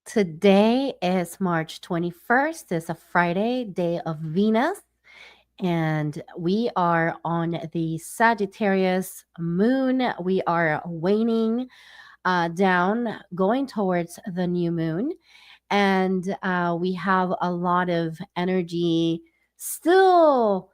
Today is March 21st. It's a Friday, day of Venus, and we are on the Sagittarius moon. We are waning down, going towards the new moon, and we have a lot of energy still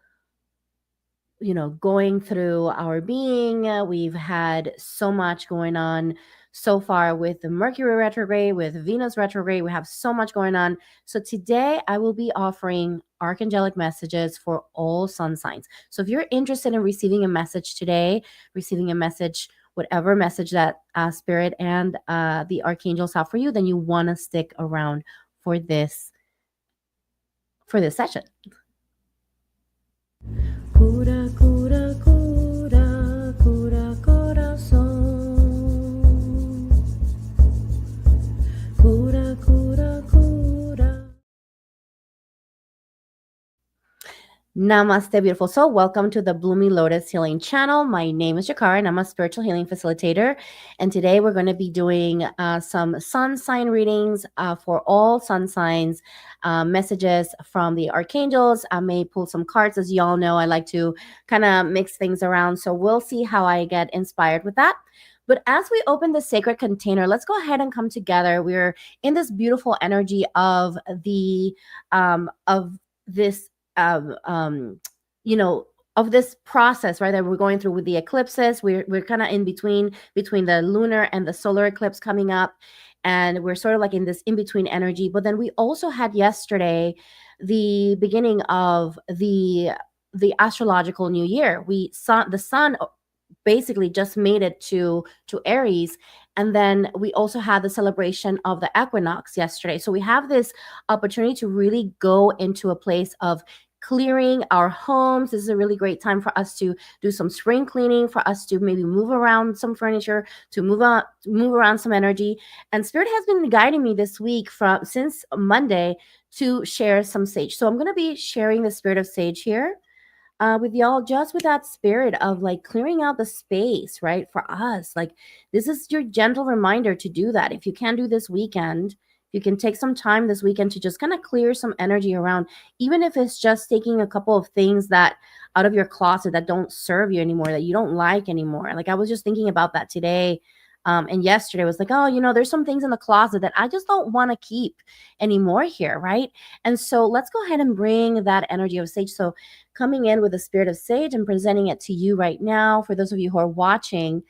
going through our being. We've had so much going on so far with the Mercury retrograde, with Venus retrograde. We have so much going on. So today I will be offering archangelic messages for all sun signs. So if you're interested in receiving a message today, receiving a message, whatever message that spirit and the archangels have for you, then you want to stick around for this session. Cura, cura, cura, cura corazón. Cura, cura, cura. Namaste, beautiful soul. Welcome to the Bloomy Lotus Healing Channel. My name is Jikara, and I'm a spiritual healing facilitator. And today we're going to be doing some sun sign readings for all sun signs, messages from the archangels. I may pull some cards. As you all know, I like to kind of mix things around. So we'll see how I get inspired with that. But as we open the sacred container, let's go ahead and come together. We're in this beautiful energy of this you know, of this process, right, that we're going through with the eclipses. We're kind of in between the lunar and the solar eclipse coming up, and we're sort of like in this in between energy. But then we also had yesterday the beginning of the astrological new year. We saw the sun basically just made it to Aries, and then we also had the celebration of the equinox yesterday. So we have this opportunity to really go into a place of clearing our homes. This is a really great time for us to do some spring cleaning, for us to maybe move around some furniture, to move around some energy. And Spirit has been guiding me this week since Monday to share some sage. So I'm going to be sharing the spirit of sage here with y'all, just with that spirit of like clearing out the space, right? For us, like this is your gentle reminder to do that. If you can do this weekend, you can take some time this weekend to just kind of clear some energy around, even if it's just taking a couple of things that out of your closet that don't serve you anymore, that you don't like anymore. Like I was just thinking about that today. And yesterday was like, oh, there's some things in the closet that I just don't want to keep anymore here, right? And so let's go ahead and bring that energy of sage. So coming in with the spirit of sage and presenting it to you right now. For those of you who are watching,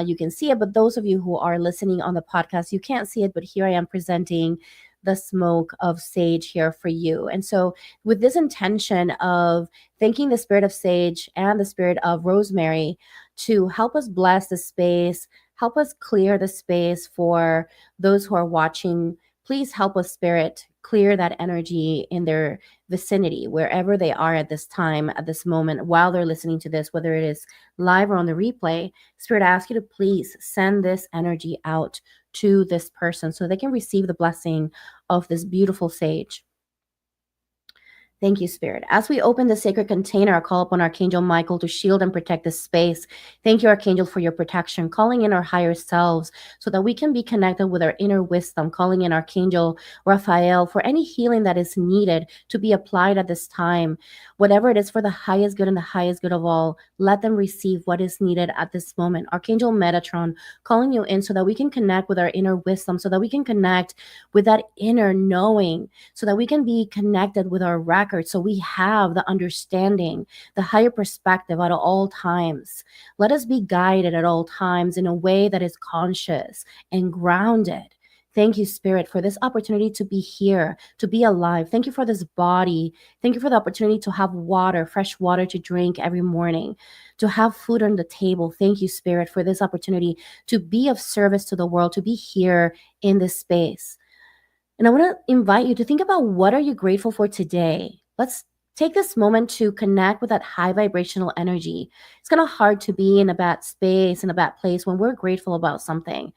you can see it, but those of you who are listening on the podcast, you can't see it, but here I am presenting the smoke of sage here for you. And so with this intention of thanking the spirit of sage and the spirit of rosemary to help us bless the space, help us clear the space for those who are watching, please help us, spirit, clear that energy in their vicinity, wherever they are at this time, at this moment, while they're listening to this, whether it is live or on the replay. Spirit, I ask you to please send this energy out to this person so they can receive the blessing of this beautiful sage. Thank you, Spirit. As we open the sacred container, I call upon Archangel Michael to shield and protect this space. Thank you, Archangel, for your protection, calling in our higher selves so that we can be connected with our inner wisdom, calling in Archangel Raphael for any healing that is needed to be applied at this time. Whatever it is for the highest good and the highest good of all, let them receive what is needed at this moment. Archangel Metatron, calling you in so that we can connect with our inner wisdom, so that we can connect with that inner knowing, so that we can be connected with our record, so we have the understanding, the higher perspective at all times. Let us be guided at all times in a way that is conscious and grounded. Thank you, Spirit, for this opportunity to be here, to be alive. Thank you for this body. Thank you for the opportunity to have water, fresh water to drink every morning, to have food on the table. Thank you, Spirit, for this opportunity to be of service to the world, to be here in this space. And I want to invite you to think about, what are you grateful for today? Let's take this moment to connect with that high vibrational energy. It's kind of hard to be in a bad space, in a bad place when we're grateful about something.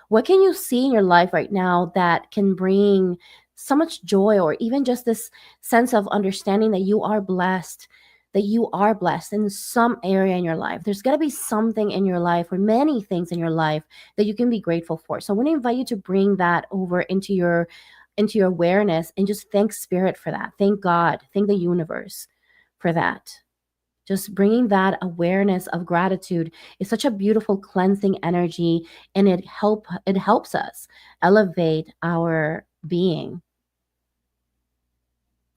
What can you see in your life right now that can bring so much joy, or even just this sense of understanding that you are blessed that you are blessed in some area in your life. There's got to be something in your life, or many things in your life, that you can be grateful for. So I want to invite you to bring that over into your awareness, and just thank spirit for that. Thank God, thank the universe for that. Just bringing that awareness of gratitude is such a beautiful cleansing energy, and it helps us elevate our being.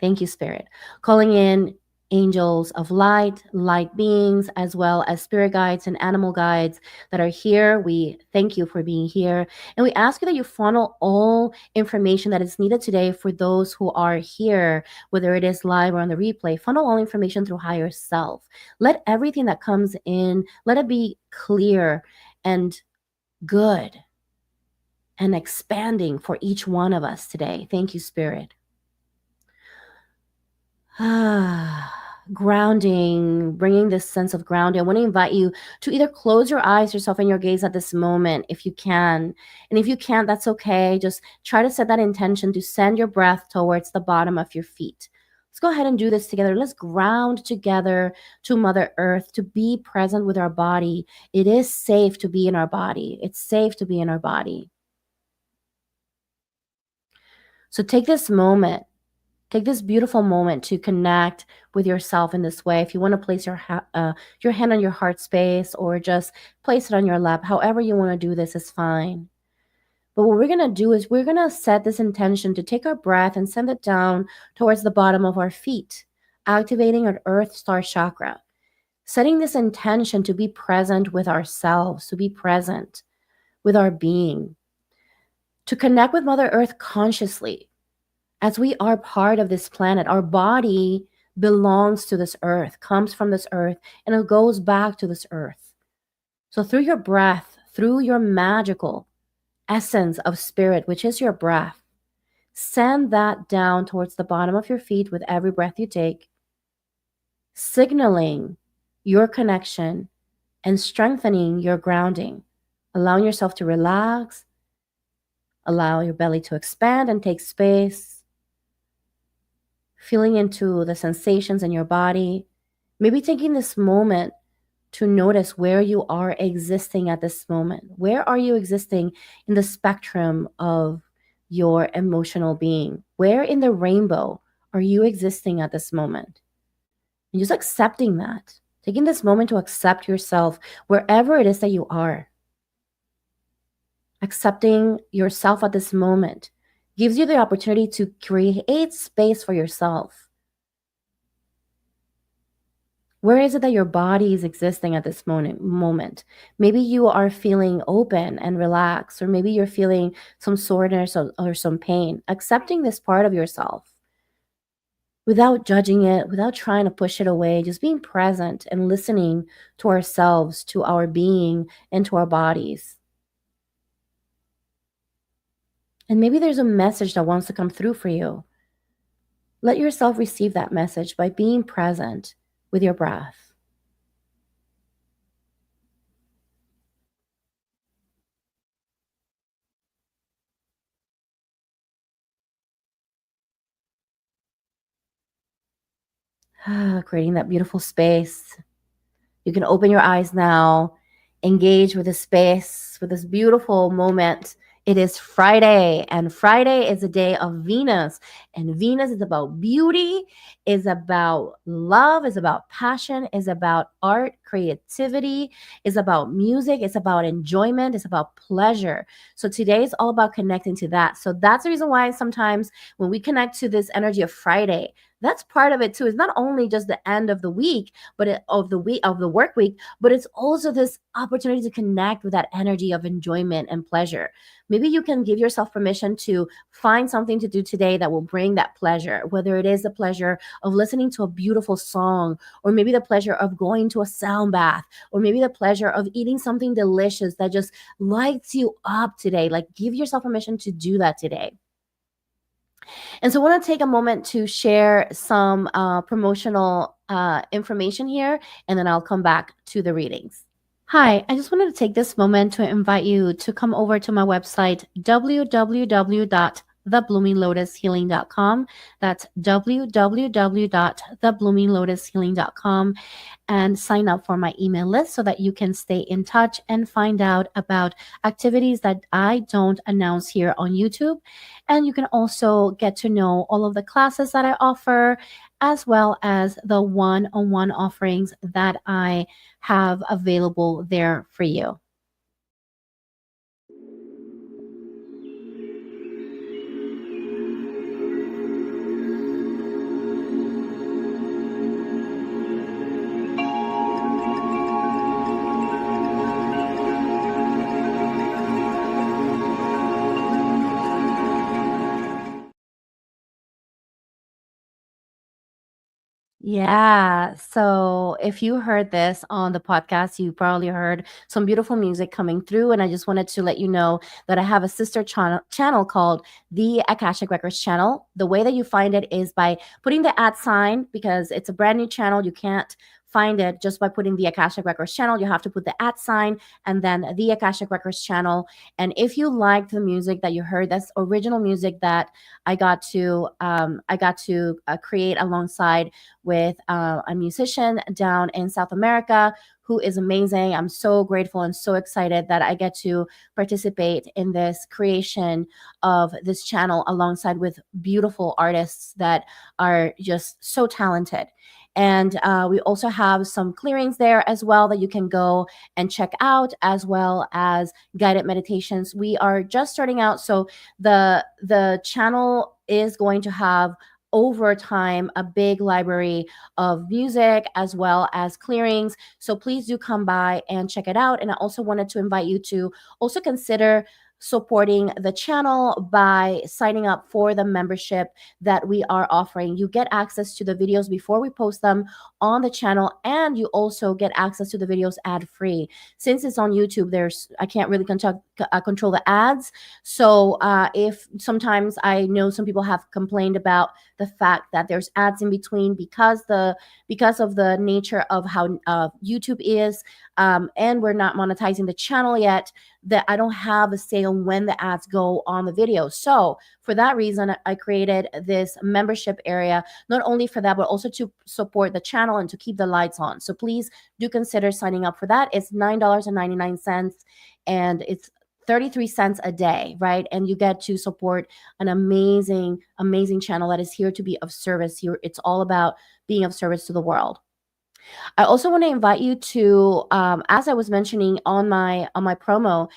Thank you, Spirit. Calling in angels of light, light beings, as well as spirit guides and animal guides that are here. We thank you for being here. And we ask you that you funnel all information that is needed today for those who are here, whether it is live or on the replay. Funnel all information through higher self. Let everything that comes in, let it be clear and good and expanding for each one of us today. Thank you, Spirit. Grounding, bringing this sense of grounding. I want to invite you to either close your eyes yourself and your gaze at this moment if you can. And if you can't, that's okay. Just try to set that intention to send your breath towards the bottom of your feet. Let's go ahead and do this together. Let's ground together to Mother Earth, to be present with our body. It is safe to be in our body. It's safe to be in our body. So take this moment. Take this beautiful moment to connect with yourself in this way. If you want to place your hand on your heart space, or just place it on your lap, however you want to do this is fine. But what we're going to do is we're going to set this intention to take our breath and send it down towards the bottom of our feet, activating our Earth Star Chakra, setting this intention to be present with ourselves, to be present with our being, to connect with Mother Earth consciously. As we are part of this planet, our body belongs to this earth, comes from this earth, and it goes back to this earth. So through your breath, through your magical essence of spirit, which is your breath, send that down towards the bottom of your feet with every breath you take, signaling your connection and strengthening your grounding, allowing yourself to relax, allow your belly to expand and take space, feeling into the sensations in your body, maybe taking this moment to notice where you are existing at this moment. Where are you existing in the spectrum of your emotional being? Where in the rainbow are you existing at this moment? And just accepting that, taking this moment to accept yourself wherever it is that you are. Accepting yourself at this moment gives you the opportunity to create space for yourself. Where is it that your body is existing at this moment? Maybe you are feeling open and relaxed, or maybe you're feeling some soreness or some pain. Accepting this part of yourself without judging it, without trying to push it away, just being present and listening to ourselves, to our being, and to our bodies. And maybe there's a message that wants to come through for you. Let yourself receive that message by being present with your breath. Creating that beautiful space. You can open your eyes now, engage with the space, with this beautiful moment. It is Friday, and Friday is a day of Venus. And Venus is about beauty, is about love, is about passion, is about art, creativity, is about music, it's about enjoyment, it's about pleasure. So today is all about connecting to that. So that's the reason why sometimes when we connect to this energy of Friday, that's part of it too. It's not only just the end of the week, but of the work week, but it's also this opportunity to connect with that energy of enjoyment and pleasure. Maybe you can give yourself permission to find something to do today that will bring that pleasure, whether it is the pleasure of listening to a beautiful song, or maybe the pleasure of going to a sound bath, or maybe the pleasure of eating something delicious that just lights you up today. Like, give yourself permission to do that today. And so I want to take a moment to share some promotional information here, and then I'll come back to the readings. Hi, I just wanted to take this moment to invite you to come over to my website, www www.thebloominglotushealing.com. That's www.thebloominglotushealing.com, and sign up for my email list so that you can stay in touch and find out about activities that I don't announce here on YouTube. And you can also get to know all of the classes that I offer, as well as the one on one offerings that I have available there for you. Yeah. So if you heard this on the podcast, you probably heard some beautiful music coming through. And I just wanted to let you know that I have a sister channel called the Akashic Records channel. The way that you find it is by putting the @ sign, because it's a brand new channel. You can't find it just by putting the Akashic Records channel. You have to put the @ sign and then the Akashic Records channel. And if you liked the music that you heard, that's original music that I got to create alongside with a musician down in South America who is amazing. I'm so grateful and so excited that I get to participate in this creation of this channel alongside with beautiful artists that are just so talented. And we also have some clearings there as well that you can go and check out, as well as guided meditations. We are just starting out, so the channel is going to have over time a big library of music as well as clearings. So please do come by and check it out. And I also wanted to invite you to also consider supporting the channel by signing up for the membership that we are offering. You get access to the videos before we post them on the channel, and you also get access to the videos ad free. Since it's on YouTube, I can't really control the ads. So if sometimes I know some people have complained about the fact that there's ads in between because of the nature of how YouTube is, and we're not monetizing the channel yet, that I don't have a say on when the ads go on the video. So for that reason, I created this membership area, not only for that, but also to support the channel and to keep the lights on. So please do consider signing up for that. It's $9.99, and it's 33 cents a day, right? And you get to support an amazing, amazing channel that is here to be of service. Here, it's all about being of service to the world. I also want to invite you to, as I was mentioning on my promo,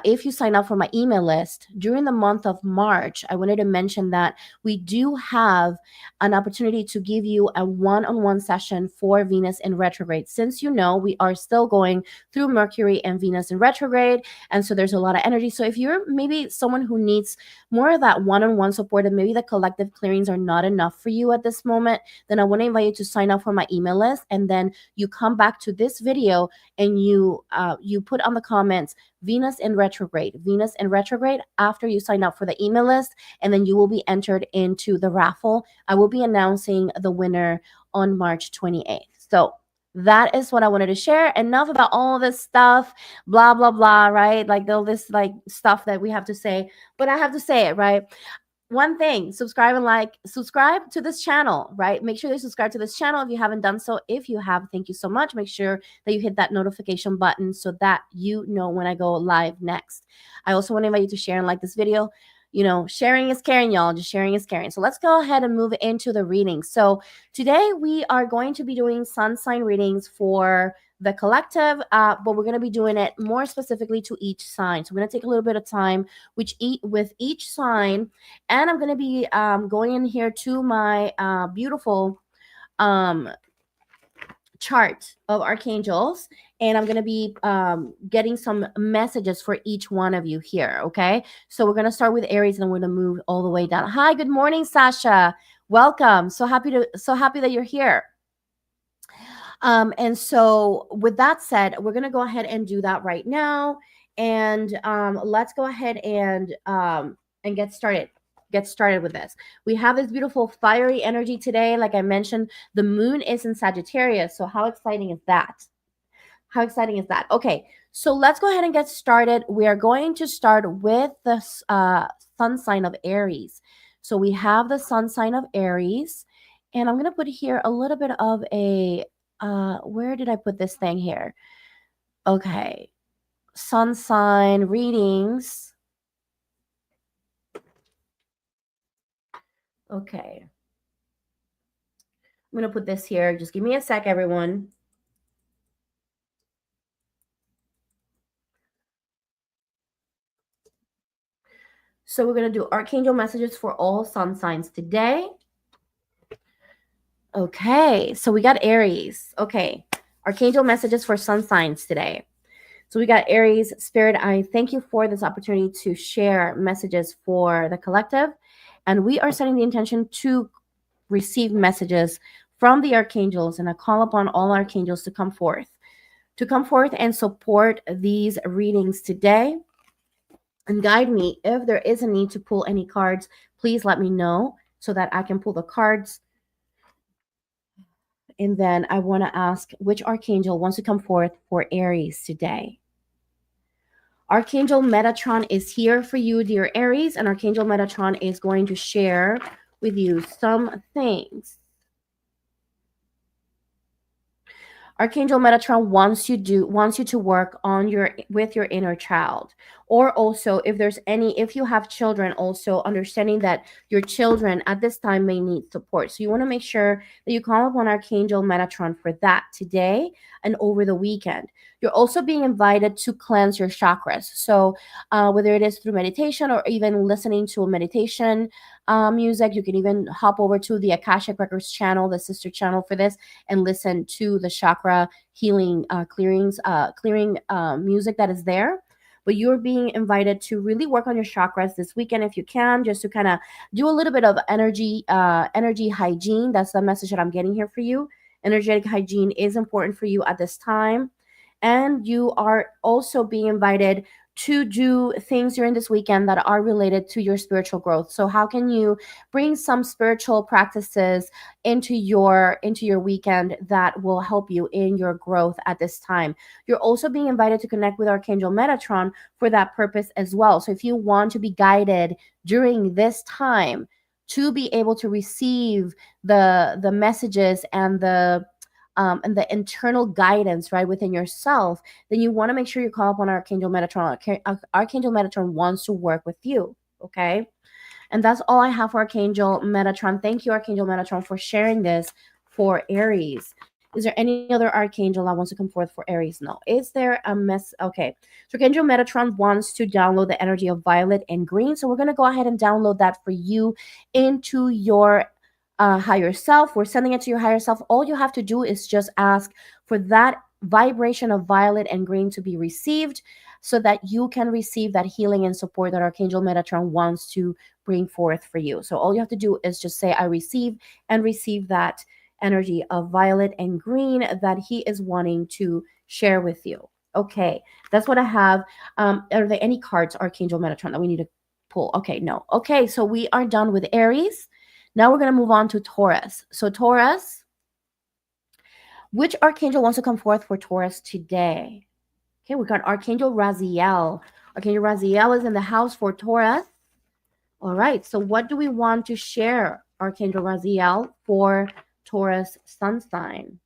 if you sign up for my email list during the month of March, I wanted to mention that we do have an opportunity to give you a one-on-one session for Venus in retrograde. Since we are still going through Mercury and Venus in retrograde, and so there's a lot of energy. So if you're maybe someone who needs more of that one-on-one support, and maybe the collective clearings are not enough for you at this moment, then I want to invite you to sign up for my email list, and then you come back to this video and you put on the comments Venus in retrograde after you sign up for the email list, and then you will be entered into the raffle. I will be announcing the winner on March 28th. So that is what I wanted to share. Enough about all this stuff, blah blah blah, right? Like all this like stuff that we have to say, but I have to say it, right? One thing, subscribe to this channel, right? Make sure you subscribe to this channel if you haven't done so. If you have, thank you so much. Make sure that you hit that notification button so that you know when I go live next. I also want to invite you to share and like this video. Sharing is caring, y'all. Just sharing is caring. So let's go ahead and move into the reading. So today we are going to be doing sun sign readings for the collective, but we're going to be doing it more specifically to each sign. So we're going to take a little bit of time with each sign, and I'm going to be going in here to my beautiful chart of archangels, and I'm going to be getting some messages for each one of you here. Okay, so we're going to start with Aries, and we're going to move all the way down. Hi, good morning, Sasha. Welcome. So happy that you're here. And so with that said, we're going to go ahead and do that right now. And let's go ahead and get started. Get started with this. We have this beautiful fiery energy today. Like I mentioned, the moon is in Sagittarius. So how exciting is that? How exciting is that? Okay, so let's go ahead and get started. We are going to start with the sun sign of Aries. So we have the sun sign of Aries, and I'm going to put here a little bit of a, where did I put this thing here? Okay, sun sign readings. Okay, I'm going to put this here. Just give me a sec, everyone. So we're going to do archangel messages for all sun signs today. Okay, so we got Aries. Okay, archangel messages for sun signs today. So we got Aries. Spirit, I thank you for this opportunity to share messages for the collective. And we are setting the intention to receive messages from the archangels. And I call upon all archangels to come forth and support these readings today and guide me. If there is a need to pull any cards, please let me know so that I can pull the cards. And then I want to ask which archangel wants to come forth for Aries today. Archangel Metatron is here for you, dear Aries, and Archangel Metatron is going to share with you some things. Archangel Metatron wants you to work on with your inner child, or also if you have children, also understanding that your children at this time may need support. So you want to make sure that you call upon Archangel Metatron for that today and over the weekend. You're also being invited to cleanse your chakras. So whether it is through meditation or even listening to a meditation music, you can even hop over to the Akashic Records channel, the sister channel for this, and listen to the chakra healing clearing music that is there. But you're being invited to really work on your chakras this weekend if you can, just to kind of do a little bit of energy hygiene. That's the message that I'm getting here for you. Energetic hygiene is important for you at this time. And you are also being invited to do things during this weekend that are related to your spiritual growth. So how can you bring some spiritual practices into your weekend that will help you in your growth at this time? You're also being invited to connect with Archangel Metatron for that purpose as well. So if you want to be guided during this time to be able to receive the messages and the internal guidance right within yourself, then you want to make sure you call upon Archangel Metatron. Archangel Metatron wants to work with you. Okay. And that's all I have for Archangel Metatron. Thank you, Archangel Metatron, for sharing this for Aries. Is there any other archangel that wants to come forth for Aries? No. Is there a mess? Okay. So Archangel Metatron wants to download the energy of violet and green. So we're going to go ahead and download that for you into your higher self. We're sending it to your higher self. All you have to do is just ask for that vibration of violet and green to be received so that you can receive that healing and support that Archangel Metatron wants to bring forth for you. So all you have to do is just say, I receive, and receive that energy of violet and green that he is wanting to share with you. Okay, that's what I have. Are there any cards, Archangel Metatron, that we need to pull? Okay, no. Okay, so we are done with Aries. Now we're going to move on to Taurus. So Taurus, which archangel wants to come forth for Taurus today? Okay, we got Archangel Raziel. Archangel Raziel is in the house for Taurus. All right, so what do we want to share, Archangel Raziel, for Taurus sun sign?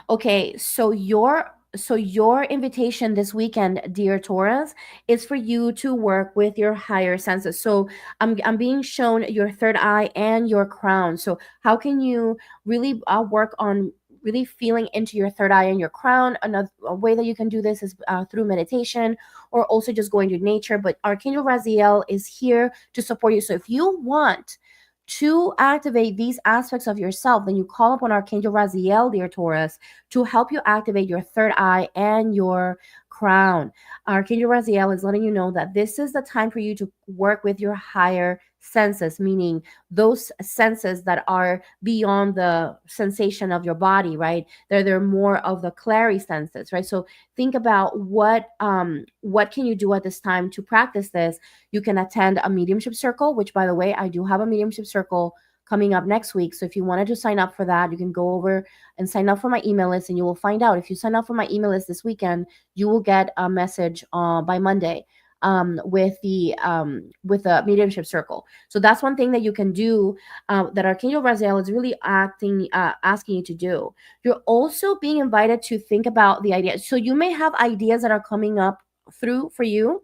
Okay, so your invitation this weekend, dear Taurus, is for you to work with your higher senses. So I'm being shown your third eye and your crown. So how can you really work on really feeling into your third eye and your crown? A way that you can do this is through meditation or also just going to nature. But Archangel Raziel is here to support you. So if you want to activate these aspects of yourself, then you call upon Archangel Raziel, dear Taurus, to help you activate your third eye and your crown. Archangel Raziel is letting you know that this is the time for you to work with your higher senses, meaning those senses that are beyond the sensation of your body, right? They're more of the clary senses, right? So think about what can you do at this time to practice this. You can attend a mediumship circle, which, by the way, I do have a mediumship circle coming up next week. So if you wanted to sign up for that, you can go over and sign up for my email list, and you will find out. If you sign up for my email list this weekend, you will get a message by Monday, with the mediumship circle. So that's one thing that you can do, that Archangel Raziel is really asking you to do. You're also being invited to think about the idea. So you may have ideas that are coming up through for you,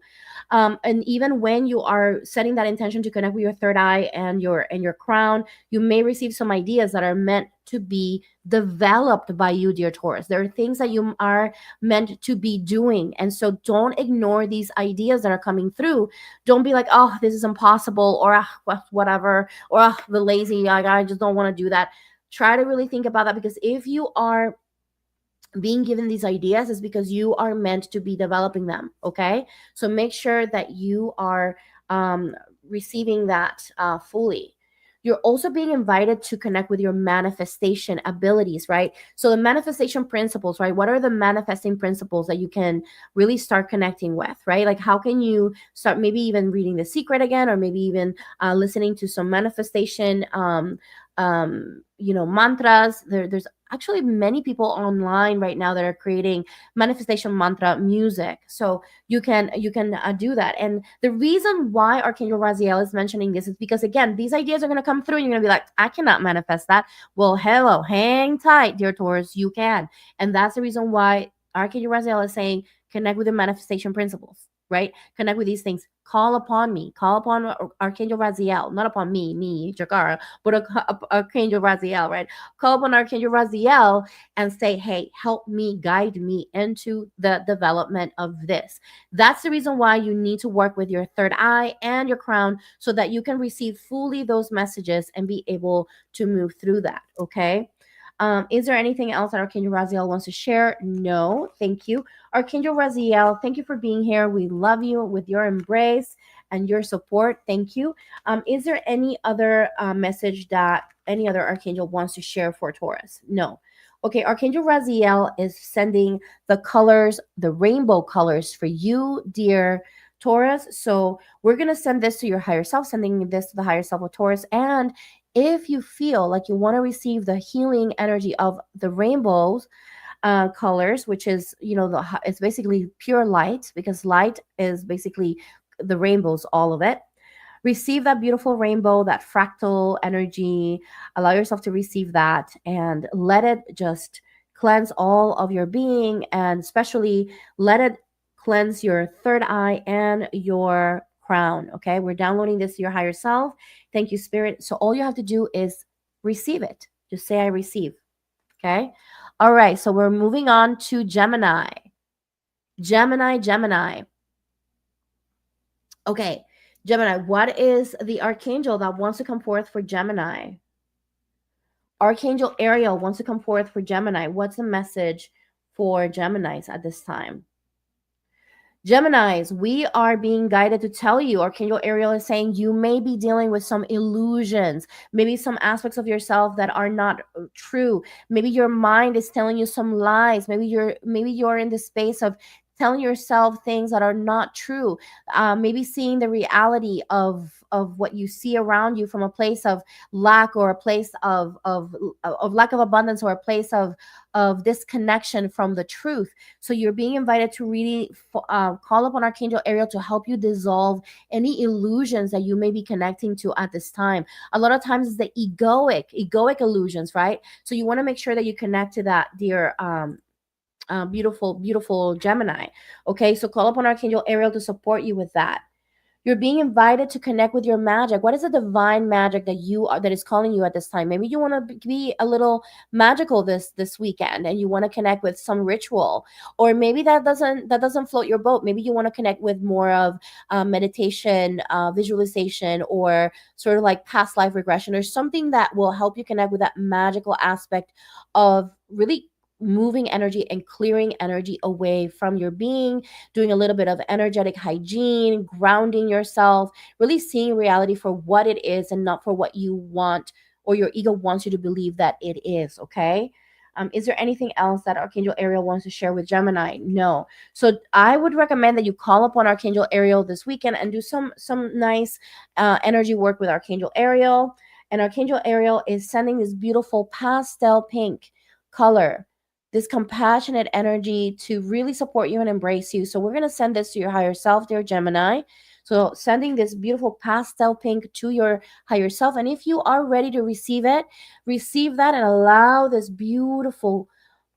and even when you are setting that intention to connect with your third eye and your crown, you may receive some ideas that are meant to be developed by you, dear Taurus. There are things that you are meant to be doing, and so don't ignore these ideas that are coming through. Don't be like, oh, this is impossible, or whatever, or the lazy, I just don't want to do that. Try to really think about that, because if you are being given these ideas, is because you are meant to be developing them. Okay, so make sure that you are receiving that fully. You're also being invited to connect with your manifestation abilities, right? So the manifestation principles, right? What are the manifesting principles that you can really start connecting with, right? Like, how can you start maybe even reading The Secret again, or maybe even listening to some manifestation mantras. There's actually many people online right now that are creating manifestation mantra music, so you can do that. And the reason why Archangel Raziel is mentioning this is because, again, these ideas are going to come through and you're going to be like, I cannot manifest that. Well, hello, hang tight, dear Taurus, you can. And that's the reason why Archangel Raziel is saying connect with the manifestation principles, right? Connect with these things. Call upon me. Call upon Archangel Raziel, not upon me, Jikara, but Archangel Raziel, right? Call upon Archangel Raziel and say, hey, help me, guide me into the development of this. That's the reason why you need to work with your third eye and your crown, so that you can receive fully those messages and be able to move through that, okay? Is there anything else that Archangel Raziel wants to share? No, thank you. Archangel Raziel, thank you for being here. We love you with your embrace and your support. Thank you. Is there any other message that any other Archangel wants to share for Taurus? No. Okay, Archangel Raziel is sending the colors, the rainbow colors for you, dear Taurus. So we're going to send this to your higher self, sending this to the higher self of Taurus. And if you feel like you want to receive the healing energy of the rainbows colors, which is, it's basically pure light, because light is basically the rainbows, all of it. Receive that beautiful rainbow, that fractal energy. Allow yourself to receive that and let it just cleanse all of your being, and especially let it cleanse your third eye and your crown. Okay, we're downloading this to your higher self. Thank you, Spirit. So all you have to do is receive it. Just say, I receive. Okay. All right. So we're moving on to Gemini. Gemini. Okay. Gemini, what is the archangel that wants to come forth for Gemini? Archangel Ariel wants to come forth for Gemini. What's the message for Geminis at this time? Geminis, we are being guided to tell you, Archangel Ariel is saying you may be dealing with some illusions, maybe some aspects of yourself that are not true. Maybe your mind is telling you some lies. Maybe you're in the space of telling yourself things that are not true. Maybe seeing the reality of what you see around you from a place of lack, or a place of lack of abundance, or a place of disconnection from the truth. So you're being invited to really call upon Archangel Ariel to help you dissolve any illusions that you may be connecting to at this time. A lot of times it's the egoic illusions, right? So you want to make sure that you connect to that, dear beautiful Gemini. Okay, so call upon Archangel Ariel to support you with that. You're being invited to connect with your magic. What is the divine magic that is calling you at this time? Maybe you want to be a little magical this weekend, and you want to connect with some ritual, or maybe that doesn't float your boat. Maybe you want to connect with more of meditation, visualization, or sort of like past life regression, or something that will help you connect with that magical aspect of really moving energy and clearing energy away from your being, doing a little bit of energetic hygiene, grounding yourself, really seeing reality for what it is and not for what you want or your ego wants you to believe that it is. Okay. Is there anything else that Archangel Ariel wants to share with Gemini? No. So I would recommend that you call upon Archangel Ariel this weekend and do some nice energy work with Archangel Ariel. And Archangel Ariel is sending this beautiful pastel pink color, this compassionate energy to really support you and embrace you. So we're going to send this to your higher self, dear Gemini. So sending this beautiful pastel pink to your higher self. And if you are ready to receive it, receive that and allow this beautiful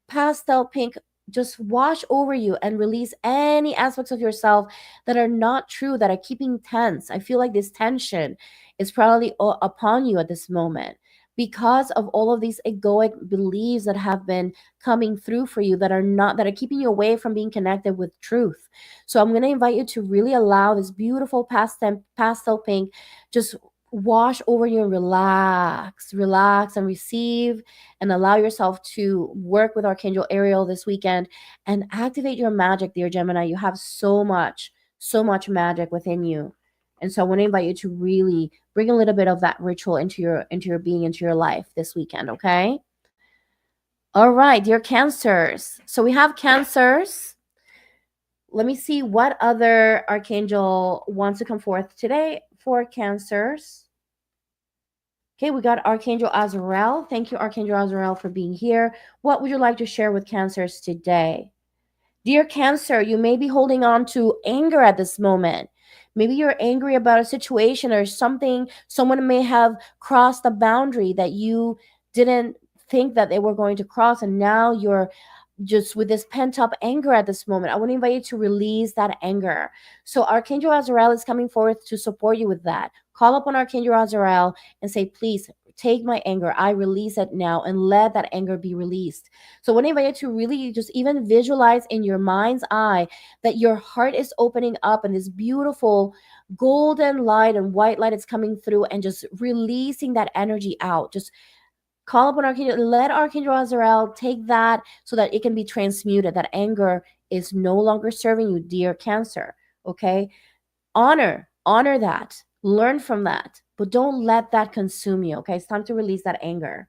pastel pink just wash over you and release any aspects of yourself that are not true, that are keeping tense. I feel like this tension is probably upon you at this moment because of all of these egoic beliefs that have been coming through for you, that are not, that are keeping you away from being connected with truth. So I'm going to invite you to really allow this beautiful pastel pink just wash over you and relax and receive, and allow yourself to work with Archangel Ariel this weekend and activate your magic, dear Gemini. You have so much magic within you. And so I want to invite you to really bring a little bit of that ritual into your being, into your life this weekend, okay? All right, dear Cancers. So we have Cancers. Let me see what other archangel wants to come forth today for Cancers. Okay, we got Archangel Azrael. Thank you, Archangel Azrael, for being here. What would you like to share with Cancers today? Dear Cancer, you may be holding on to anger at this moment. Maybe you're angry about a situation or something. Someone may have crossed a boundary that you didn't think that they were going to cross, and now you're just with this pent up anger at this moment. I want to invite you to release that anger. So Archangel Azrael is coming forth to support you with that. Call upon Archangel Azrael and say, please take my anger. I release it now, and let that anger be released. So I want to invite you to really just even visualize in your mind's eye that your heart is opening up and this beautiful golden light and white light is coming through, and just releasing that energy out. Just call upon Archangel, let Archangel Azrael take that so that it can be transmuted. That anger is no longer serving you, dear Cancer. Okay? Honor that. Learn from that. But don't let that consume you. Okay? It's time to release that anger.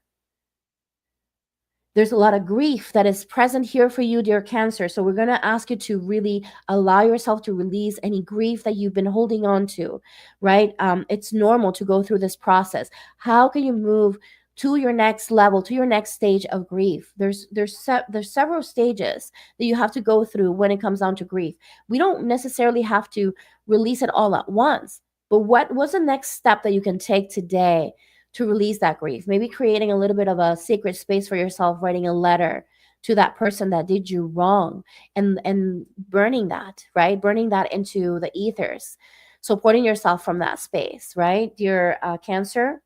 There's a lot of grief that is present here for you, dear Cancer. So we're going to ask you to really allow yourself to release any grief that you've been holding on to, right? It's normal to go through this process. How can you move to your next level, to your next stage of grief? There's several stages that you have to go through when it comes down to grief. We don't necessarily have to release it all at once, but what's the next step that you can take today to release that grief? Maybe creating a little bit of a sacred space for yourself, writing a letter to that person that did you wrong, and burning that, right? Burning that into the ethers, supporting yourself from that space, right? Dear Cancer.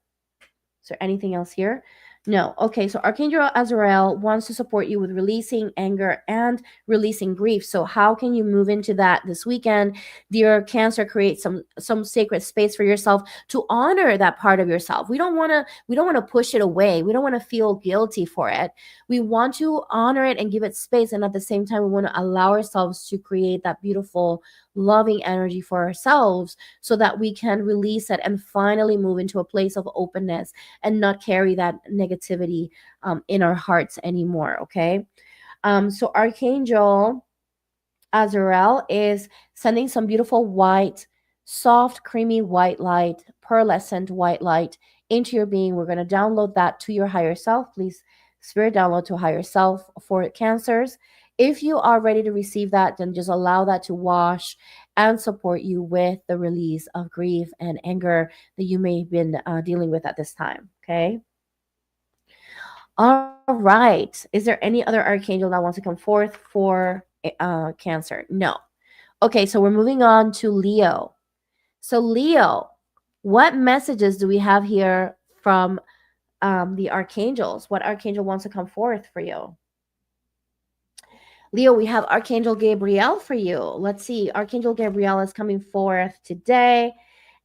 Is there anything else here? No. Okay, so Archangel Azrael wants to support you with releasing anger and releasing grief. So how can you move into that this weekend? Dear Cancer, create some sacred space for yourself to honor that part of yourself. We don't want to push it away. We don't want to feel guilty for it. We want to honor it and give it space, and at the same time we want to allow ourselves to create that beautiful loving energy for ourselves so that we can release it and finally move into a place of openness and not carry that negativity in our hearts anymore. Okay. So Archangel Azrael is sending some beautiful white, soft, creamy white light, pearlescent white light into your being. We're going to download that to your higher self. Please, Spirit, download to higher self for Cancers. If you are ready to receive that, then just allow that to wash and support you with the release of grief and anger that you may have been dealing with at this time. Okay. All right. Is there any other archangel that wants to come forth for Cancer? No. Okay. So we're moving on to Leo. So Leo, what messages do we have here from the archangels? What archangel wants to come forth for you? Leo, we have Archangel Gabriel for you. Let's see. Archangel Gabriel is coming forth today.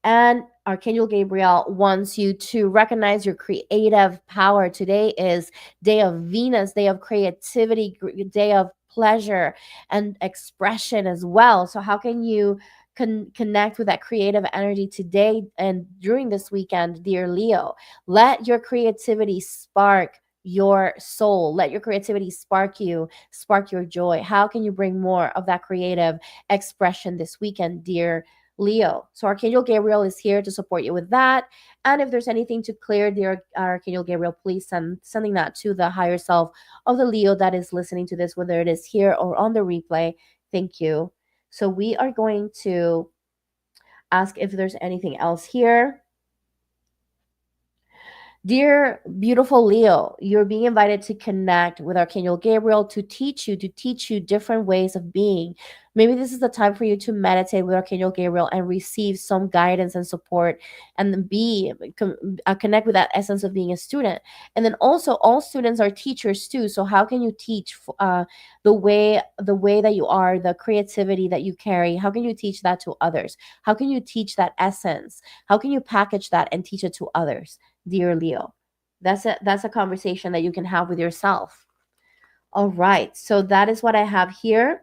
And Archangel Gabriel wants you to recognize your creative power. Today is day of Venus, day of creativity, day of pleasure and expression as well. So how can you connect with that creative energy today and during this weekend, dear Leo? Let your creativity spark your soul. Let your creativity spark your joy. How can you bring more of that creative expression this weekend, dear Leo. So Archangel Gabriel is here to support you with that. And if there's anything to clear, dear Archangel Gabriel, please sending that to the higher self of the Leo that is listening to this, whether it is here or on the replay. Thank you. So we are going to ask if there's anything else here. Dear beautiful Leo, you're being invited to connect with Archangel Gabriel to teach you different ways of being. Maybe this is the time for you to meditate with Archangel Gabriel and receive some guidance and support, and then connect with that essence of being a student. And then also, all students are teachers too. So how can you teach the way that you are, the creativity that you carry? How can you teach that to others? How can you teach that essence? How can you package that and teach it to others? Dear Leo. That's a conversation that you can have with yourself. All right. So that is what I have here.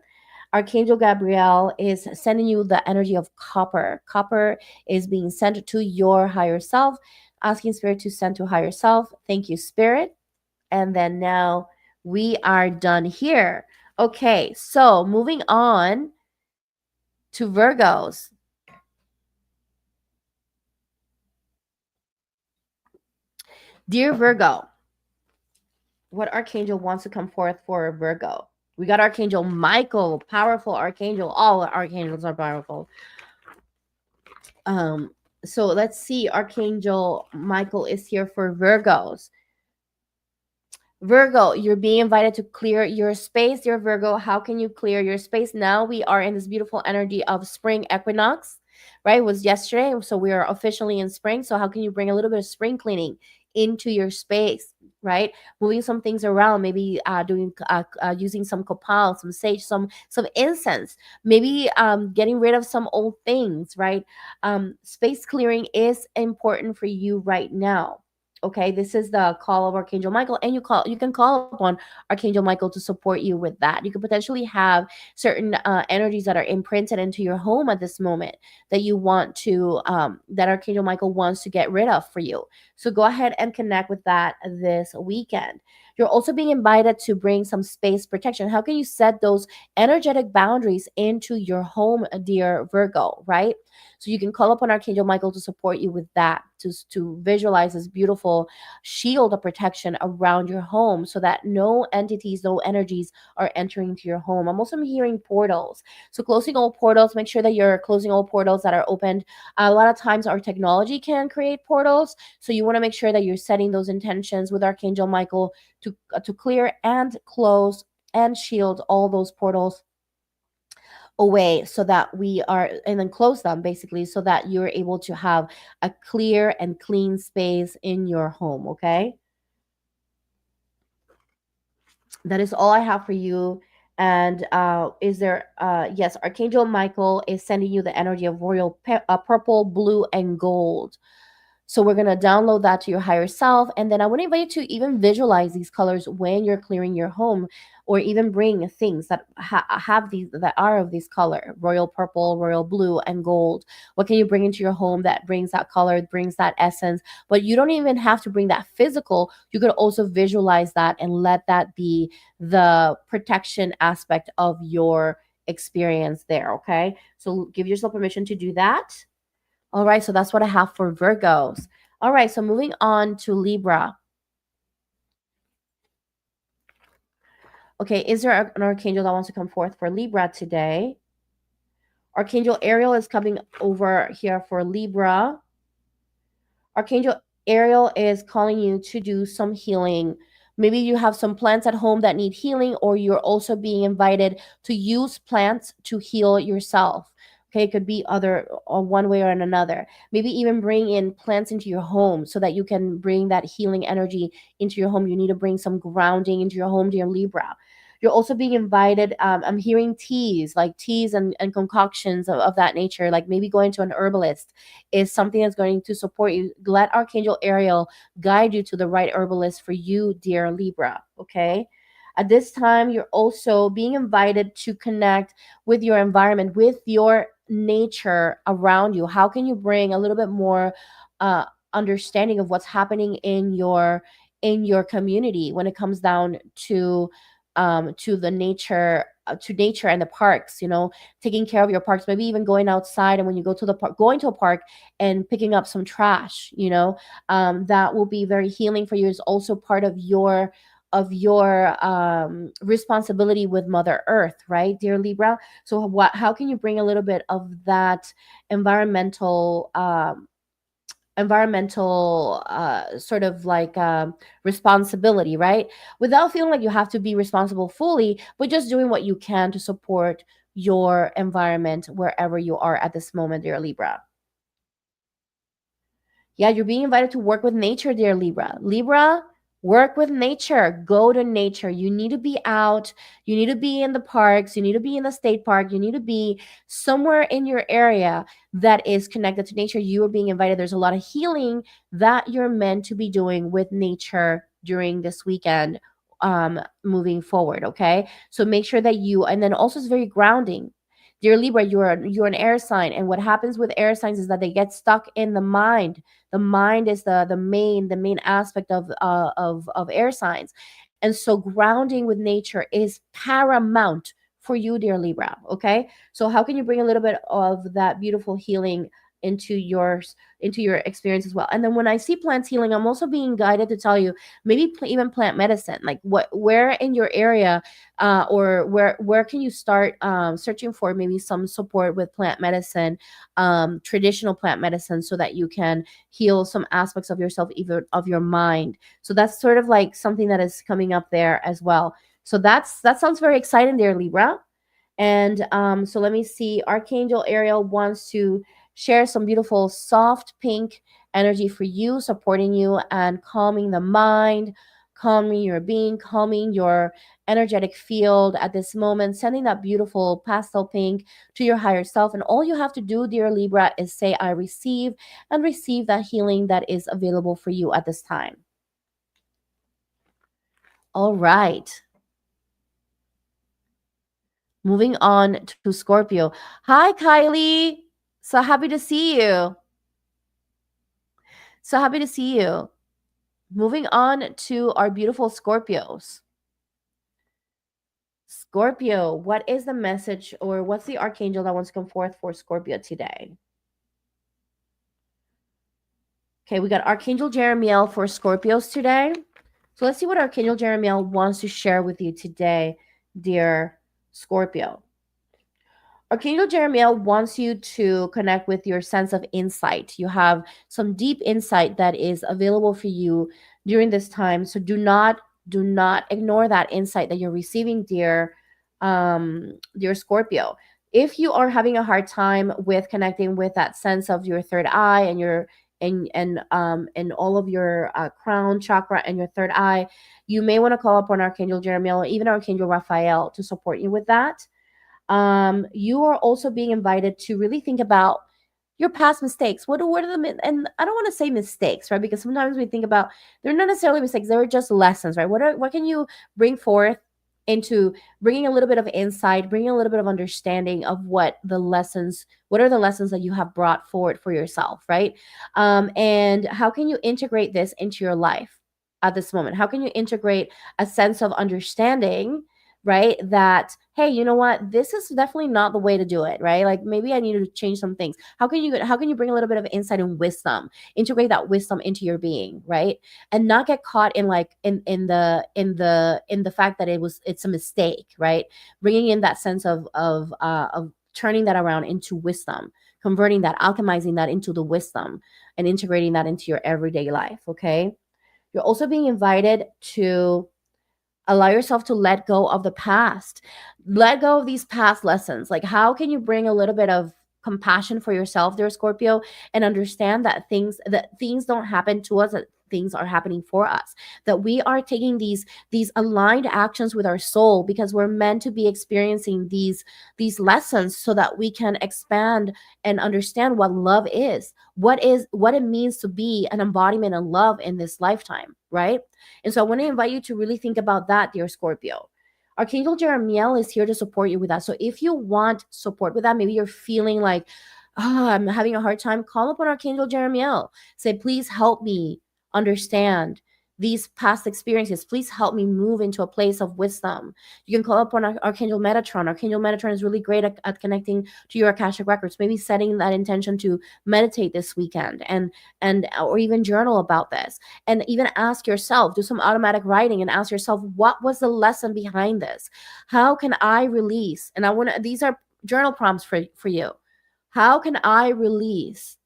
Archangel Gabriel is sending you the energy of copper. Copper is being sent to your higher self, asking spirit to send to higher self. Thank you, spirit. And then now we are done here. Okay. So moving on to Virgos. Dear Virgo, what archangel wants to come forth for Virgo? We got Archangel Michael, powerful archangel. All archangels are powerful. Um, so let's see. Archangel Michael is here for Virgos. Virgo, you're being invited to clear your space, dear Virgo. How can you clear your space? Now we are in this beautiful energy of spring equinox, right? It was yesterday, so we are officially in spring. So how can you bring a little bit of spring cleaning into your space, right? Moving some things around, maybe doing using some copal, some sage, some incense, maybe getting rid of some old things, right? Space clearing is important for you right now. Okay, this is the call of Archangel Michael, and you can call upon Archangel Michael to support you with that. You could potentially have certain energies that are imprinted into your home at this moment that you want to that Archangel Michael wants to get rid of for you. So go ahead and connect with that this weekend. You're also being invited to bring some space protection. How can you set those energetic boundaries into your home, dear Virgo, right? So you can call upon Archangel Michael to support you with that, to visualize this beautiful shield of protection around your home so that no entities, no energies are entering into your home. I'm also hearing portals. So closing all portals, make sure that you're closing all portals that are opened. A lot of times our technology can create portals. So you want to make sure that you're setting those intentions with Archangel Michael to clear and close and shield all those portals away so that we are, and then close them basically so that you're able to have a clear and clean space in your home. Okay, that is all I have for you. And is there yes, Archangel Michael is sending you the energy of royal purple, blue, and gold. So we're going to download that to your higher self. And then I want to invite you to even visualize these colors when you're clearing your home, or even bring things that have these, that are of this color: royal purple, royal blue, and gold. What can you bring into your home that brings that color, brings that essence? But you don't even have to bring that physical. You could also visualize that and let that be the protection aspect of your experience there. Okay. So give yourself permission to do that. All right, so that's what I have for Virgos. All right, so moving on to Libra. Okay, is there an archangel that wants to come forth for Libra today? Archangel Ariel is coming over here for Libra. Archangel Ariel is calling you to do some healing. Maybe you have some plants at home that need healing, or you're also being invited to use plants to heal yourself. Okay, it could be other or one way or another. Maybe even bring in plants into your home so that you can bring that healing energy into your home. You need to bring some grounding into your home, dear Libra. You're also being invited. I'm hearing teas, like teas and concoctions of that nature, like maybe going to an herbalist is something that's going to support you. Let Archangel Ariel guide you to the right herbalist for you, dear Libra. Okay. At this time, you're also being invited to connect with your environment, with your nature around you. How can you bring a little bit more understanding of what's happening in your community when it comes down to the nature to nature and the parks, taking care of your parks, maybe even going outside, and when you go to the park, going to a park and picking up some trash, that will be very healing for you. Is also part of your responsibility with Mother Earth, right, dear Libra? So how can you bring a little bit of that environmental sort of like responsibility, right, without feeling like you have to be responsible fully, but just doing what you can to support your environment wherever you are at this moment, dear Libra? Yeah, you're being invited to work with nature, dear Libra. Libra, work with nature. Go to nature. You need to be out. You need to be in the parks. You need to be in the state park. You need to be somewhere in your area that is connected to nature. You are being invited. There's a lot of healing that you're meant to be doing with nature during this weekend, moving forward. Okay. So make sure that and then also it's very grounding. Dear Libra, you're an air sign, and what happens with air signs is that they get stuck in the mind. The mind is the main aspect of air signs, and so grounding with nature is paramount for you, dear Libra. Okay, so how can you bring a little bit of that beautiful healing into your experience as well? And then when I see plants healing, I'm also being guided to tell you maybe even plant medicine, like where in your area, or where can you start searching for maybe some support with plant medicine, traditional plant medicine, so that you can heal some aspects of yourself, even of your mind. So that's sort of like something that is coming up there as well. So that sounds very exciting there, Libra. And so let me see. Archangel Ariel wants to share some beautiful soft pink energy for you, supporting you and calming the mind, calming your being, calming your energetic field at this moment, sending that beautiful pastel pink to your higher self. And all you have to do, dear Libra, is say, I receive, and receive that healing that is available for you at this time. All right. Moving on to Scorpio. Hi, Kylie. So happy to see you. So happy to see you. Moving on to our beautiful Scorpios. Scorpio, what is the message, or what's the archangel that wants to come forth for Scorpio today? Okay, we got Archangel Jeremiel for Scorpios today. So let's see what Archangel Jeremiel wants to share with you today, dear Scorpio. Archangel Jeremiel wants you to connect with your sense of insight. You have some deep insight that is available for you during this time. So do not ignore that insight that you're receiving, dear Scorpio. If you are having a hard time with connecting with that sense of your third eye and your and all of your crown chakra and your third eye, you may want to call upon Archangel Jeremiel or even Archangel Raphael to support you with that. You are also being invited to really think about your past mistakes. What are the, and I don't want to say mistakes, right? Because sometimes we think about, they're not necessarily mistakes, they're just lessons, right? What can you bring forth into bringing a little bit of insight, bringing a little bit of understanding of what are the lessons that you have brought forward for yourself, right? And how can you integrate this into your life at this moment? How can you integrate a sense of understanding, right? That, hey, you know what? This is definitely not the way to do it, right? Like maybe I need to change some things. How can you bring a little bit of insight and wisdom, integrate that wisdom into your being, right? And not get caught in like in the fact that it's a mistake, right? Bringing in that sense of turning that around into wisdom, converting that, alchemizing that into the wisdom, and integrating that into your everyday life. Okay. You're also being invited to allow yourself to let go of the past, let go of these past lessons. Like, how can you bring a little bit of compassion for yourself, dear Scorpio, and understand that things don't happen to us, that things are happening for us, that we are taking these aligned actions with our soul, because we're meant to be experiencing these lessons so that we can expand and understand what love is, what it means to be an embodiment of love in this lifetime, right? And so I want to invite you to really think about that, dear Scorpio. Archangel Jeremiel is here to support you with that. So if you want support with that, maybe you're feeling like, oh, I'm having a hard time, call upon Archangel Jeremiel. Say, please help me understand these past experiences. Please help me move into a place of wisdom. You can call upon Archangel Metatron. Archangel Metatron is really great at connecting to your Akashic Records, maybe setting that intention to meditate this weekend, and or even journal about this, and even ask yourself, do some automatic writing and ask yourself, what was the lesson behind this? How can I release? And I want to, these are journal prompts for you. How can I release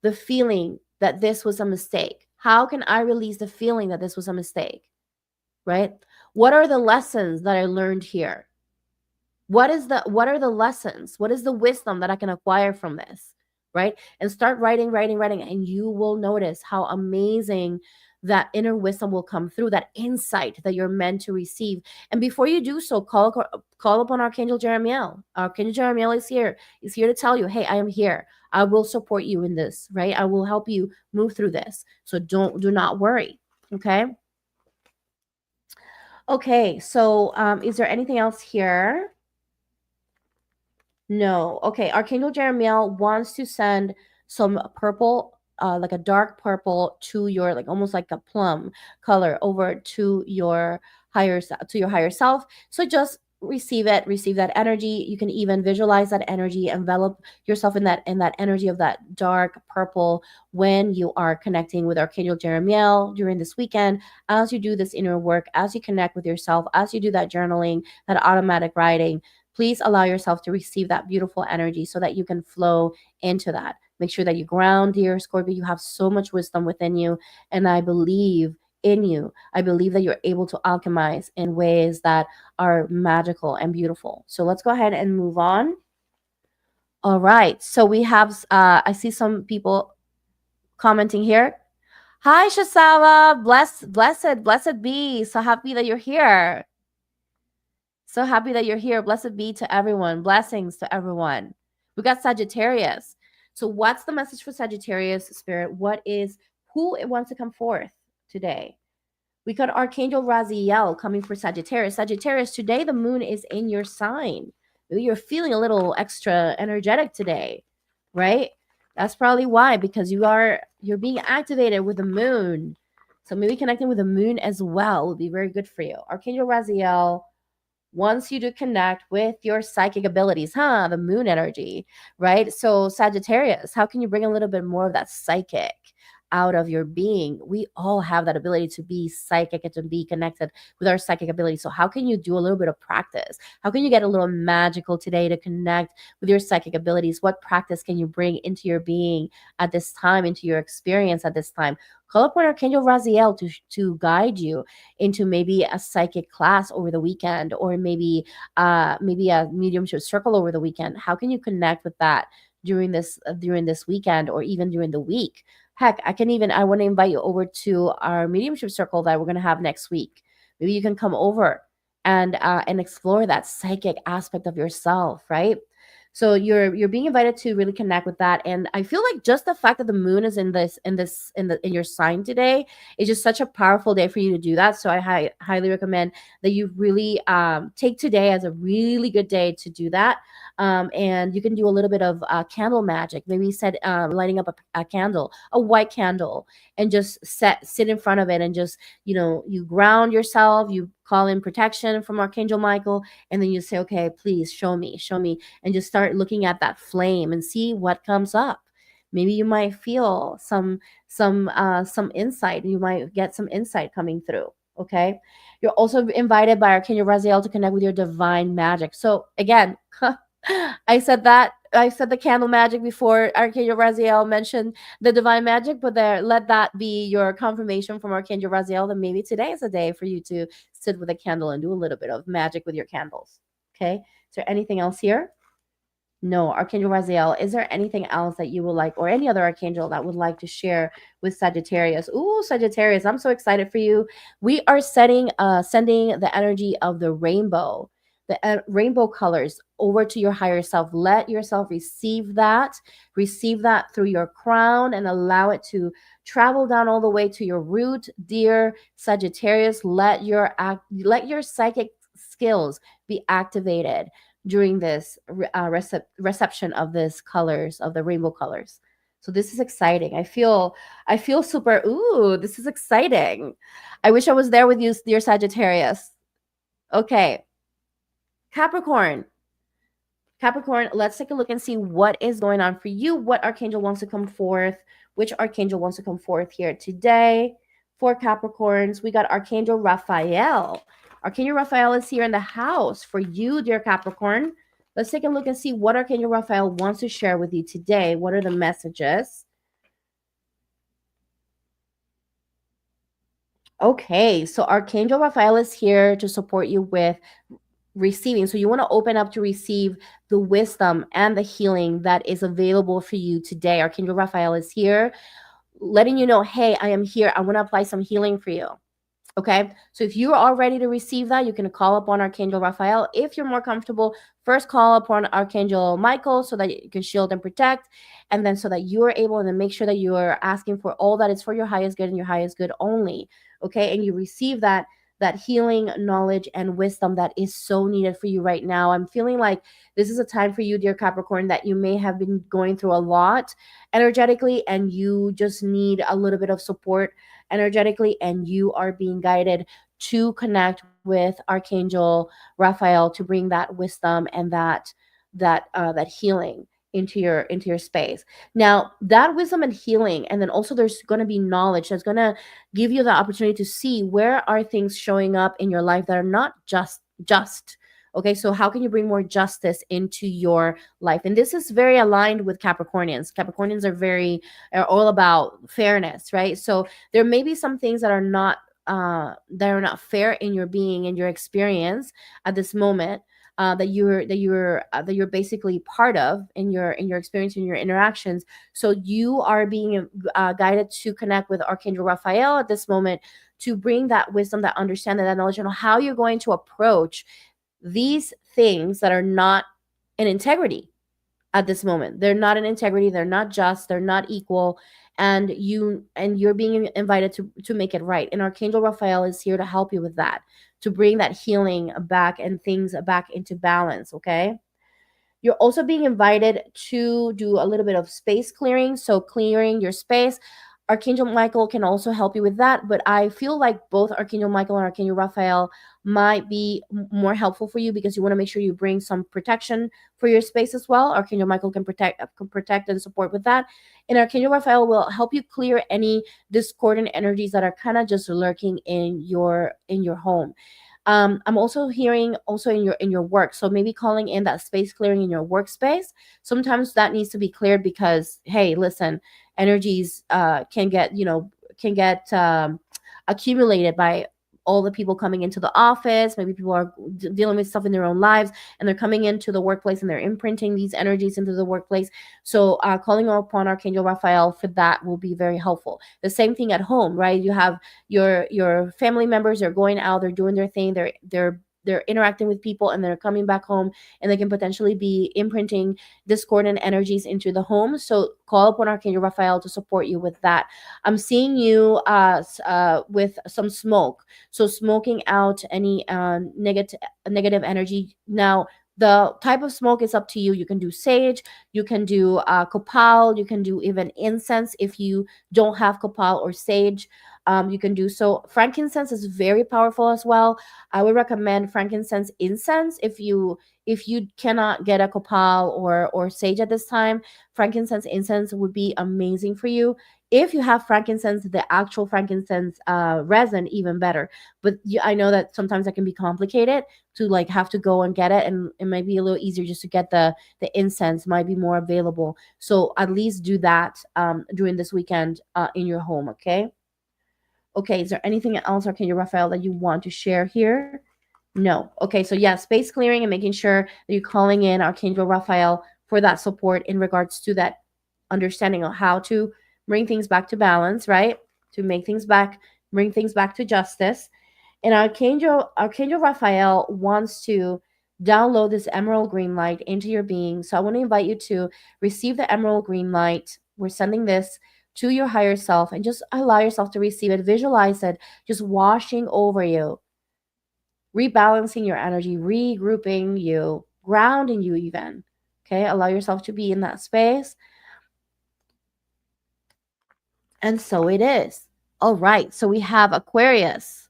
the feeling that this was a mistake? How can I release the feeling that this was a mistake? Right? What are the lessons that I learned here? What are the lessons? What is the wisdom that I can acquire from this? Right? And start writing, and you will notice how amazing that inner wisdom will come through, that insight that you're meant to receive. And before you do so, call upon Archangel Jeremiel. Archangel Jeremiel is here. He's here to tell you, hey, I am here. I will support you in this, right? I will help you move through this. So do not worry. Okay. Okay. So is there anything else here? No. Okay. Archangel Jeremiel wants to send some purple, like a dark purple, to your, like almost like a plum color, over to your to your higher self. So just receive it, receive that energy. You can even visualize that energy, envelop yourself in that energy of that dark purple when you are connecting with Archangel Jeremiel during this weekend. As you do this inner work, as you connect with yourself, as you do that journaling, that automatic writing, please allow yourself to receive that beautiful energy so that you can flow into that. Make sure that you ground, dear Scorpio. You have so much wisdom within you, and I believe in you. I believe that you're able to alchemize in ways that are magical and beautiful. So let's go ahead and move on. All right. So we have, I see some people commenting here. Hi, Shasawa. Blessed be. So happy that you're here. So happy that you're here. Blessed be to everyone. Blessings to everyone. We got Sagittarius. So what's the message for Sagittarius, Spirit? Who it wants to come forth today? We got Archangel Raziel coming for Sagittarius. Sagittarius, today the moon is in your sign. Maybe you're feeling a little extra energetic today, right? That's probably why, because you're being activated with the moon. So maybe connecting with the moon as well would be very good for you. Archangel Raziel wants you to connect with your psychic abilities, the moon energy, right? So Sagittarius, how can you bring a little bit more of that psychic out of your being? We all have that ability to be psychic and to be connected with our psychic ability. So how can you do a little bit of practice? How can you get a little magical today to connect with your psychic abilities? What practice can you bring into your being at this time, into your experience at this time? Call upon Archangel Raziel to guide you into maybe a psychic class over the weekend, or maybe a mediumship circle over the weekend. How can you connect with that during this weekend, or even during the week? Heck, I want to invite you over to our mediumship circle that we're going to have next week. Maybe you can come over and explore that psychic aspect of yourself, right? So you're being invited to really connect with that. And I feel like just the fact that the moon is in your sign today is just such a powerful day for you to do that. So I highly recommend that you really take today as a really good day to do that. And you can do a little bit of candle magic. Maybe lighting up a candle, a white candle, and just sit in front of it, and just, you ground yourself, you call in protection from Archangel Michael, and then you say, okay, please show me, and just start looking at that flame and see what comes up. Maybe you might feel some insight. You might get some insight coming through. Okay. You're also invited by Archangel Raziel to connect with your divine magic. So again, I said the candle magic before Archangel Raziel mentioned the divine magic, but let that be your confirmation from Archangel Raziel that maybe today is a day for you to sit with a candle and do a little bit of magic with your candles. Okay. Is there anything else here? No, Archangel Raziel, is there anything else that you would like, or any other archangel that would like to share with Sagittarius? Ooh, Sagittarius, I'm so excited for you. We are sending the energy of the rainbow, the rainbow colors over to your higher self. Let yourself receive that through your crown, and allow it to travel down all the way to your root. Dear Sagittarius, let your psychic skills be activated during this reception of this colors, of the rainbow colors. So this is exciting. I feel super, ooh, this is exciting. I wish I was there with you, dear Sagittarius. Okay. Capricorn. Capricorn, let's take a look and see what is going on for you. What archangel wants to come forth? Which archangel wants to come forth here today for Capricorns? We got Archangel Raphael. Archangel Raphael is here in the house for you, dear Capricorn. Let's take a look and see what Archangel Raphael wants to share with you today. What are the messages? Okay, so Archangel Raphael is here to support you with receiving. So you want to open up to receive the wisdom and the healing that is available for you today. Archangel Raphael is here letting you know, hey, I am here. I want to apply some healing for you. Okay. So if you are ready to receive that, you can call upon Archangel Raphael. If you're more comfortable, first call upon Archangel Michael so that you can shield and protect. And then so that you are able, and then make sure that you are asking for all that is for your highest good and your highest good only. Okay. And you receive that healing knowledge and wisdom that is so needed for you right now. I'm feeling like this is a time for you, dear Capricorn, that you may have been going through a lot energetically and you just need a little bit of support energetically, and you are being guided to connect with Archangel Raphael to bring that wisdom and that healing into your space. Now, that wisdom and healing, and then also there's going to be knowledge that's going to give you the opportunity to see where are things showing up in your life that are not just. Okay, so how can you bring more justice into your life? And this is very aligned with Capricornians. Capricornians are all about fairness, right? So there may be some things that are not fair in your being, in your experience at this moment, that you're basically part of in your experience, in your interactions. So you are being guided to connect with Archangel Raphael at this moment to bring that wisdom, that understanding, that knowledge, and how you're going to approach these things that are not in integrity at this moment. They're not in integrity, they're not just, they're not equal, and you're being invited to make it right. And Archangel Raphael is here to help you with that, to bring that healing back and things back into balance, okay? You're also being invited to do a little bit of space clearing. So, clearing your space. Archangel Michael can also help you with that. But I feel like both Archangel Michael and Archangel Raphael might be more helpful for you because you want to make sure you bring some protection for your space as well. Archangel Michael can protect and support with that. And Archangel Raphael will help you clear any discordant energies that are kind of just lurking in your home. I'm also hearing also in your work, so maybe calling in that space clearing in your workspace. Sometimes that needs to be cleared because, hey, listen, energies can get accumulated by all the people coming into the office. Maybe people are dealing with stuff in their own lives, and they're coming into the workplace and they're imprinting these energies into the workplace. So calling upon Archangel Raphael for that will be very helpful. The same thing at home, right? You have your family members are going out, they're doing their thing, they're interacting with people, and they're coming back home, and they can potentially be imprinting discordant energies into the home. So call upon Archangel Raphael to support you with that. I'm seeing you with some smoke, so smoking out any negative energy. Now, the type of smoke is up to you. You can do sage, you can do copal, you can do even incense if you don't have copal or sage. You can do so. Frankincense is very powerful as well. I would recommend frankincense incense if you cannot get a copal or sage at this time. Frankincense incense would be amazing for you. If you have frankincense, the actual frankincense resin, even better. But I know that sometimes that can be complicated to like have to go and get it, and it might be a little easier just to get the incense. Might be more available. So at least do that during this weekend in your home. Okay. Okay, is there anything else, Archangel Raphael, that you want to share here? No. Okay, so yeah, space clearing and making sure that you're calling in Archangel Raphael for that support in regards to that understanding of how to bring things back to balance, right? To bring things back to justice. And Archangel Raphael wants to download this emerald green light into your being. So I want to invite you to receive the emerald green light. We're sending this to your higher self, and just allow yourself to receive it. Visualize it just washing over you, rebalancing your energy, regrouping you, grounding you even. Okay, allow yourself to be in that space. And so it is. All right. So we have Aquarius.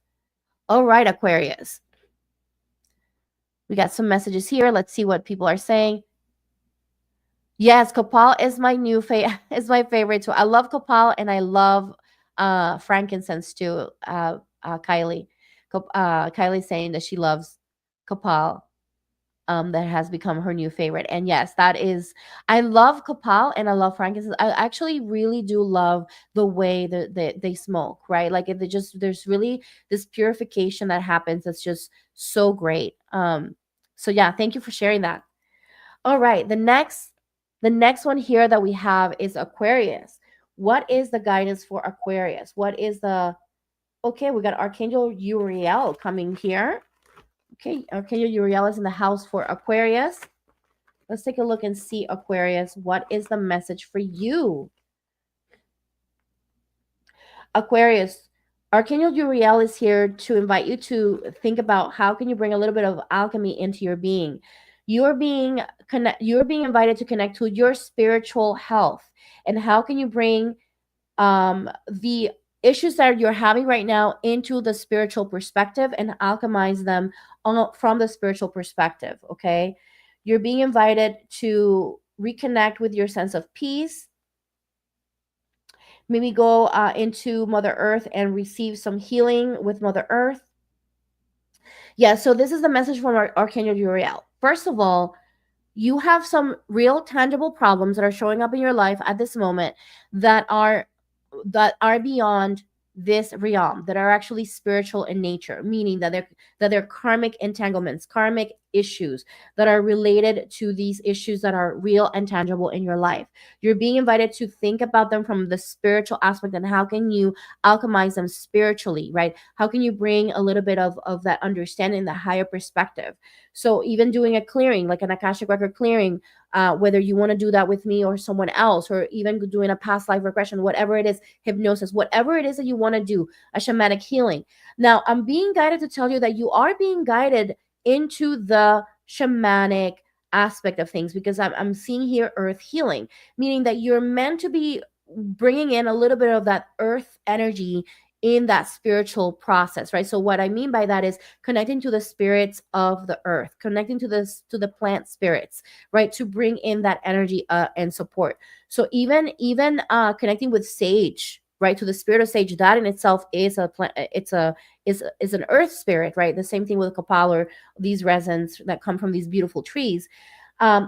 All right, Aquarius. We got some messages here. Let's see what people are saying. Yes, Copal is my is my favorite too. I love Copal and I love frankincense too. Kylie. Kylie saying that she loves Copal. That has become her new favorite. And yes, that is, I love Copal and I love frankincense. I actually really do love the way that they smoke, right? Like if they just, there's really this purification that happens that's just so great. So yeah, thank you for sharing that. All right, the next one here that we have is Aquarius. What is the guidance for Aquarius? What is the, okay, we got Archangel Uriel coming here. Okay, Archangel Uriel is in the house for Aquarius. Let's take a look and see, Aquarius, what is the message for you? Aquarius, Archangel Uriel is here to invite you to think about how can you bring a little bit of alchemy into your being. You're being invited to connect to your spiritual health, and how can you bring the issues that you're having right now into the spiritual perspective and alchemize them from the spiritual perspective. Okay, you're being invited to reconnect with your sense of peace. Maybe go into Mother Earth and receive some healing with Mother Earth. Yeah, so this is the message from Archangel Uriel. First of all, you have some real tangible problems that are showing up in your life at this moment that are beyond this realm, that are actually spiritual in nature, meaning that they're karmic entanglements, karmic issues that are related to these issues that are real and tangible in your life. You're being invited to think about them from the spiritual aspect, and how can you alchemize them spiritually, right? How can you bring a little bit of that understanding, the higher perspective? So even doing a clearing, like an Akashic record clearing, whether you want to do that with me or someone else, or even doing a past life regression, whatever it is, hypnosis, whatever it is that you want to do, a shamanic healing. Now, I'm being guided to tell you that you are being guided into the shamanic aspect of things, because I'm seeing here earth healing, meaning that you're meant to be bringing in a little bit of that earth energy in that spiritual process, right? So what I mean by that is connecting to the spirits of the earth, connecting to the plant spirits, right? To bring in that energy and support. So even connecting with sage, right? To the spirit of sage, that in itself is a plant. Is an earth spirit, right? The same thing with copal, or these resins that come from these beautiful trees.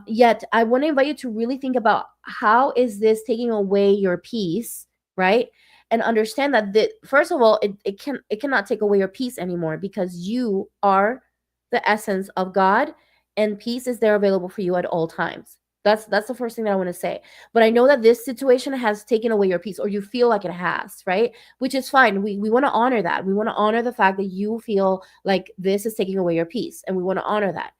Yet I want to invite you to really think about, how is this taking away your peace, right? And understand that first of all, it cannot take away your peace anymore, because you are the essence of God, and peace is there available for you at all times. That's the first thing that I want to say. But I know that this situation has taken away your peace, or you feel like it has, right? Which is fine. We want to honor that. We want to honor the fact that you feel like this is taking away your peace, and we want to honor that.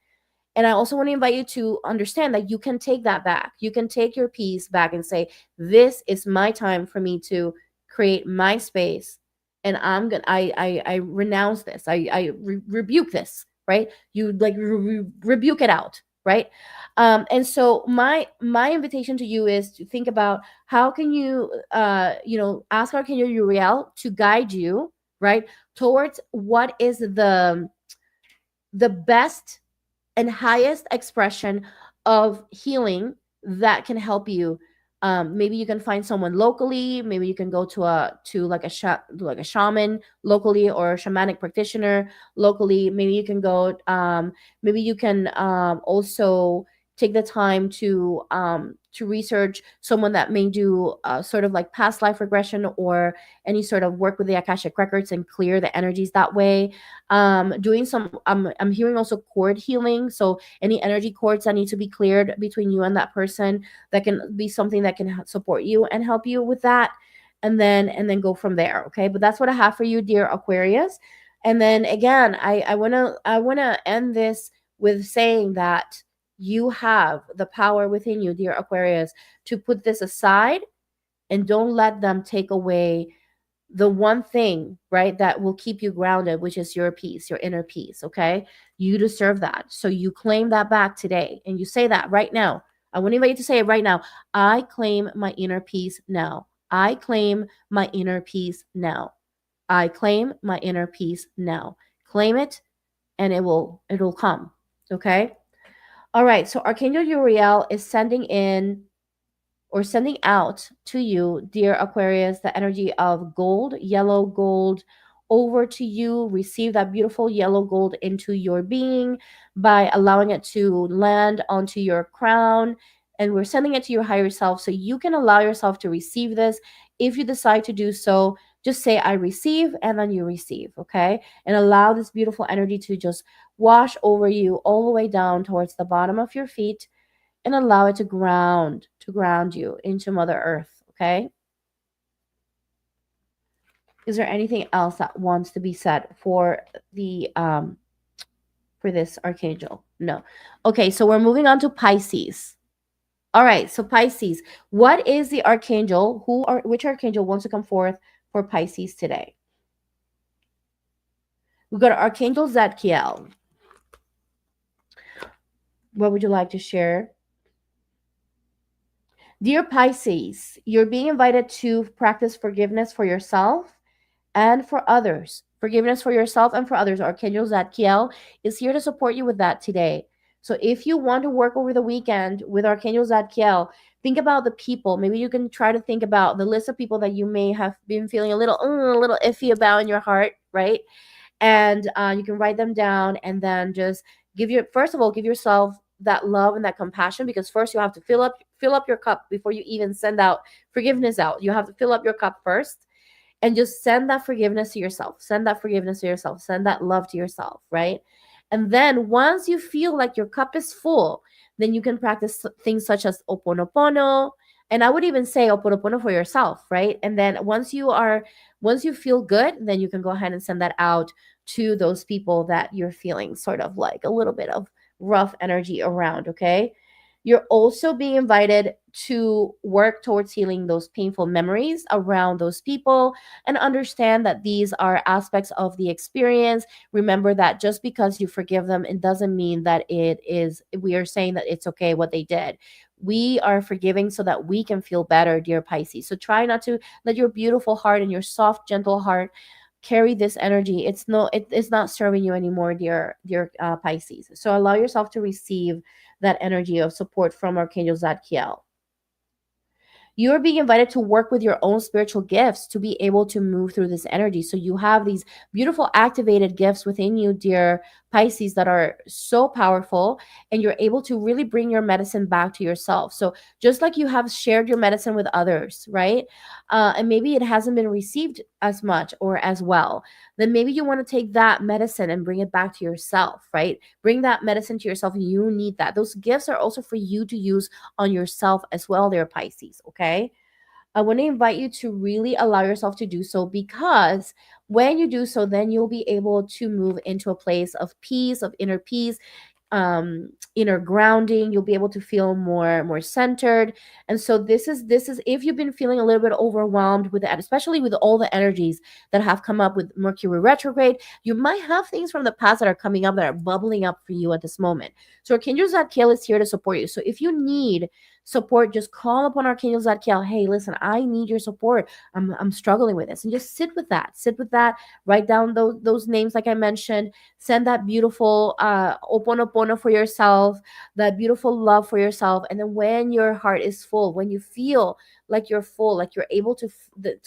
And I also want to invite you to understand that you can take that back. You can take your peace back and say, this is my time for me to create my space. And I renounce this. I rebuke this, right? You like rebuke it out, right? And so my invitation to you is to think about, how can you ask Archangel Uriel to guide you, right, towards what is the best and highest expression of healing that can help you. Maybe you can find someone locally. Maybe you can go to like a shaman locally, or a shamanic practitioner locally. Maybe you can go. Maybe you can also take the time to research someone that may do sort of like past life regression, or any sort of work with the Akashic records and clear the energies that way. Doing some, I'm hearing also cord healing. So any energy cords that need to be cleared between you and that person, that can be something that can support you and help you with that. And then go from there. Okay. But that's what I have for you, dear Aquarius. And then again, I wanna end this with saying that you have the power within you, dear Aquarius, to put this aside, and don't let them take away the one thing, right, that will keep you grounded, which is your peace, your inner peace. Okay. You deserve that. So you claim that back today, and you say that right now. I want to invite you to say it right now. I claim my inner peace now. I claim my inner peace now. I claim my inner peace now. Claim it and it'll come. Okay? All right. So Archangel Uriel is sending in or sending out to you, dear Aquarius, the energy of gold, yellow gold over to you. Receive that beautiful yellow gold into your being by allowing it to land onto your crown. And we're sending it to your higher self so you can allow yourself to receive this. If you decide to do so, just say, I receive, and then you receive, okay? And allow this beautiful energy to just wash over you all the way down towards the bottom of your feet and allow it to ground you into Mother Earth. Okay. Is there anything else that wants to be said the for this archangel? No. Okay, so we're moving on to Pisces. All right, so Pisces, what is the archangel? Which archangel wants to come forth for Pisces today? We've got Archangel Zadkiel. What would you like to share? Dear Pisces, you're being invited to practice forgiveness for yourself and for others. Forgiveness for yourself and for others. Archangel Zadkiel is here to support you with that today. So if you want to work over the weekend with Archangel Zadkiel, think about the people. Maybe you can try to think about the list of people that you may have been feeling a little iffy about in your heart, right? And you can write them down and then just first of all, give yourself that love and that compassion, because first you have to fill up your cup before you even send out forgiveness out. You have to fill up your cup first and just send that forgiveness to yourself. Send that forgiveness to yourself. Send that love to yourself, right? And then once you feel like your cup is full, then you can practice things such as Oponopono. And I would even say Oponopono for yourself, right? And then once you feel good, then you can go ahead and send that out to those people that you're feeling sort of like a little bit of rough energy around, okay? You're also being invited to work towards healing those painful memories around those people and understand that these are aspects of the experience. Remember that just because you forgive them, it doesn't mean that we are saying that it's okay what they did. We are forgiving so that we can feel better, dear Pisces. So try not to let your beautiful heart and your soft, gentle heart carry this energy. It's not serving you anymore, dear Pisces. So allow yourself to receive that energy of support from Archangel Zadkiel. You're being invited to work with your own spiritual gifts to be able to move through this energy. So you have these beautiful activated gifts within you, dear Pisces, that are so powerful, and you're able to really bring your medicine back to yourself. So just like you have shared your medicine with others, right? And maybe it hasn't been received as much or as well, then maybe you want to take that medicine and bring it back to yourself, right? Bring that medicine to yourself. You need that. Those gifts are also for you to use on yourself as well, there, Pisces. Okay. I want to invite you to really allow yourself to do so, because when you do so, then you'll be able to move into a place of peace, of inner peace, inner grounding. You'll be able to feel more centered. And so this is if you've been feeling a little bit overwhelmed with that, especially with all the energies that have come up with Mercury retrograde, you might have things from the past that are coming up that are bubbling up for you at this moment. So Archangel Zadkiel is here to support you. So if you need support, just call upon Archangel Zadkiel. Hey, listen, I need your support. I'm struggling with this. And just sit with that, write down those names like I mentioned. Send that beautiful oponopono for yourself, that beautiful love for yourself. And then when your heart is full, when you feel like you're full, like you're able to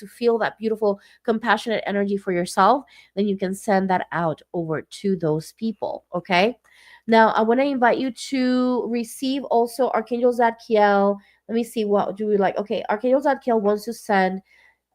feel that beautiful compassionate energy for yourself, then you can send that out over to those people. Okay. Now I want to invite you to receive also Archangel Zadkiel. Let me see, what do we like? Okay, Archangel Zadkiel wants to send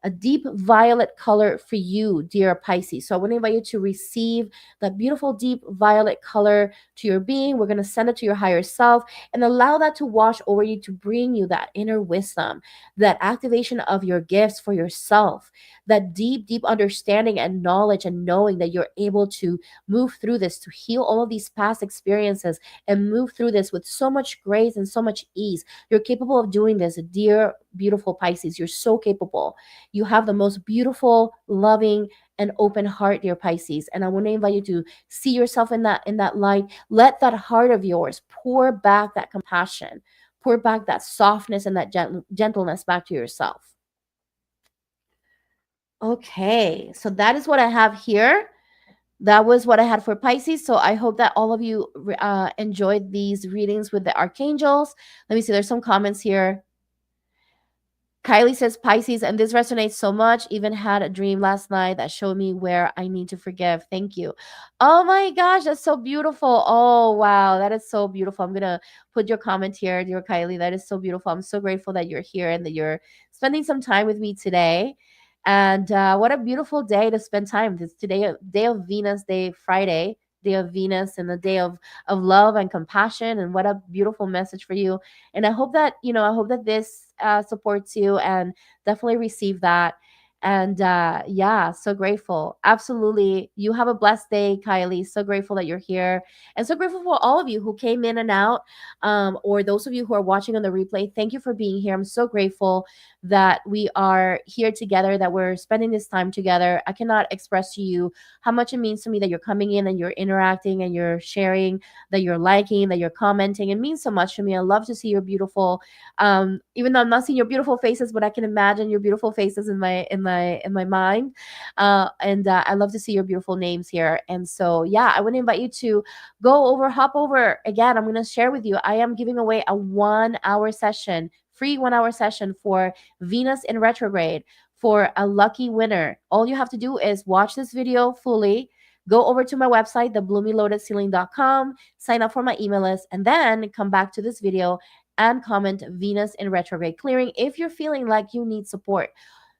a deep violet color for you, dear Pisces. So I want to invite you to receive that beautiful deep violet color to your being. We're going to send it to your higher self and allow that to wash over you, to bring you that inner wisdom, that activation of your gifts for yourself, that deep understanding and knowledge and knowing that you're able to move through this, to heal all of these past experiences and move through this with so much grace and so much ease. You're capable of doing this, dear beautiful Pisces. You're so capable. You have the most beautiful, loving, and open heart, dear Pisces. And I want to invite you to see yourself in that light. Let that heart of yours pour back that compassion, pour back that softness and that gentleness back to yourself. Okay, so that is what I have here. That was what I had for Pisces. So I hope that all of you enjoyed these readings with the archangels. Let me see, there's some comments here. Kylie says Pisces, and this resonates so much. Even had a dream last night that showed me where I need to forgive. Thank you. Oh my gosh, that's so beautiful. Oh wow, that is so beautiful. I'm gonna put your comment here, dear Kylie. That is so beautiful. I'm so grateful that you're here and that you're spending some time with me today. And what a beautiful day to spend time. This today, day of Venus, day Friday, day of Venus, and the day of love and compassion. And what a beautiful message for you. And I hope that I hope that this supports you, and definitely receive that. And yeah, so grateful. Absolutely. You have a blessed day, Kylie. So grateful that you're here, and so grateful for all of you who came in and out, or those of you who are watching on the replay. Thank you for being here. I'm so grateful that we are here together, that we're spending this time together. I cannot express to you how much it means to me that you're coming in and you're interacting and you're sharing, that you're liking, that you're commenting. It means so much to me. I love to see your beautiful, even though I'm not seeing your beautiful faces, but I can imagine your beautiful faces in my mind. And I love to see your beautiful names here. And so yeah, I want to invite you to hop over again. I'm going to share with you. I am giving away a 1 hour session, free 1 hour session for Venus in retrograde, for a lucky winner. All you have to do is watch this video fully. Go over to my website, thebloomylotushealing.com, sign up for my email list, and then come back to this video and comment Venus in retrograde clearing if you're feeling like you need support.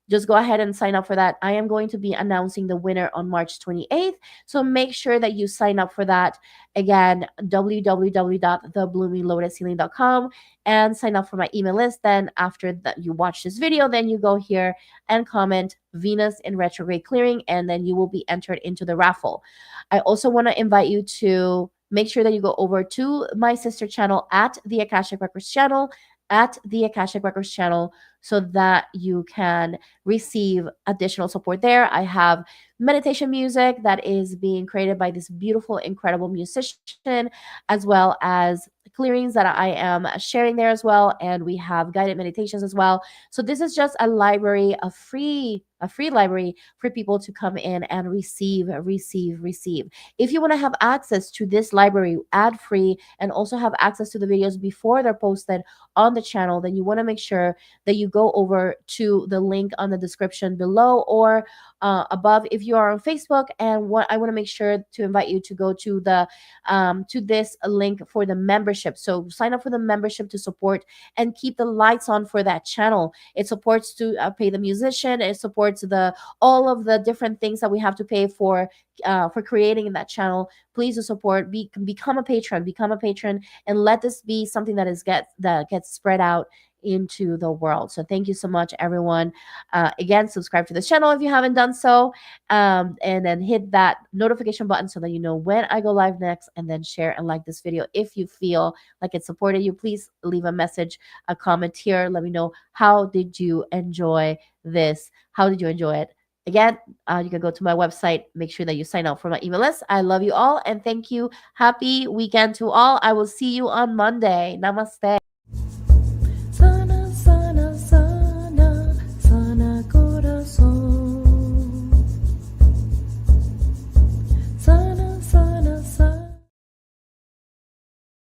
Just go ahead and sign up for that. I am going to be announcing the winner on March 28th. So make sure that you sign up for that. Again, www.thebloominglotushealing.com, and sign up for my email list. Then after that you watch this video, then you go here and comment Venus in retrograde clearing, and then you will be entered into the raffle. I also want to invite you to make sure that you go over to my sister channel at the Akashic Records channel, so that you can receive additional support there. I have meditation music that is being created by this beautiful, incredible musician, as well as clearings that I am sharing there as well. And we have guided meditations as well. So this is just a library, a free library for people to come in and receive. If you want to have access to this library ad free, and also have access to the videos before they're posted on the channel, then you want to make sure that you go over to the link on the description below, or above if you are on Facebook. And what I want to make sure to invite you to go to the to this link for the membership. So sign up for the membership to support and keep the lights on for that channel. It supports to pay the musician. It supports the all of the different things that we have to pay for creating in that channel. Please do support. Become a patron. Become a patron, and let this be something that gets spread out into the world. So thank you so much, everyone. Again, subscribe to the channel if you haven't done so, and then hit that notification button so that you know when I go live next, and then share and like this video if you feel like it supported you. Please leave a message, a comment here. Let me know, how did you enjoy this? How did you enjoy it? Again, you can go to my website. Make sure that you sign up for my email list. I love you all, and thank you. Happy weekend to all. I will see you on Monday. Namaste.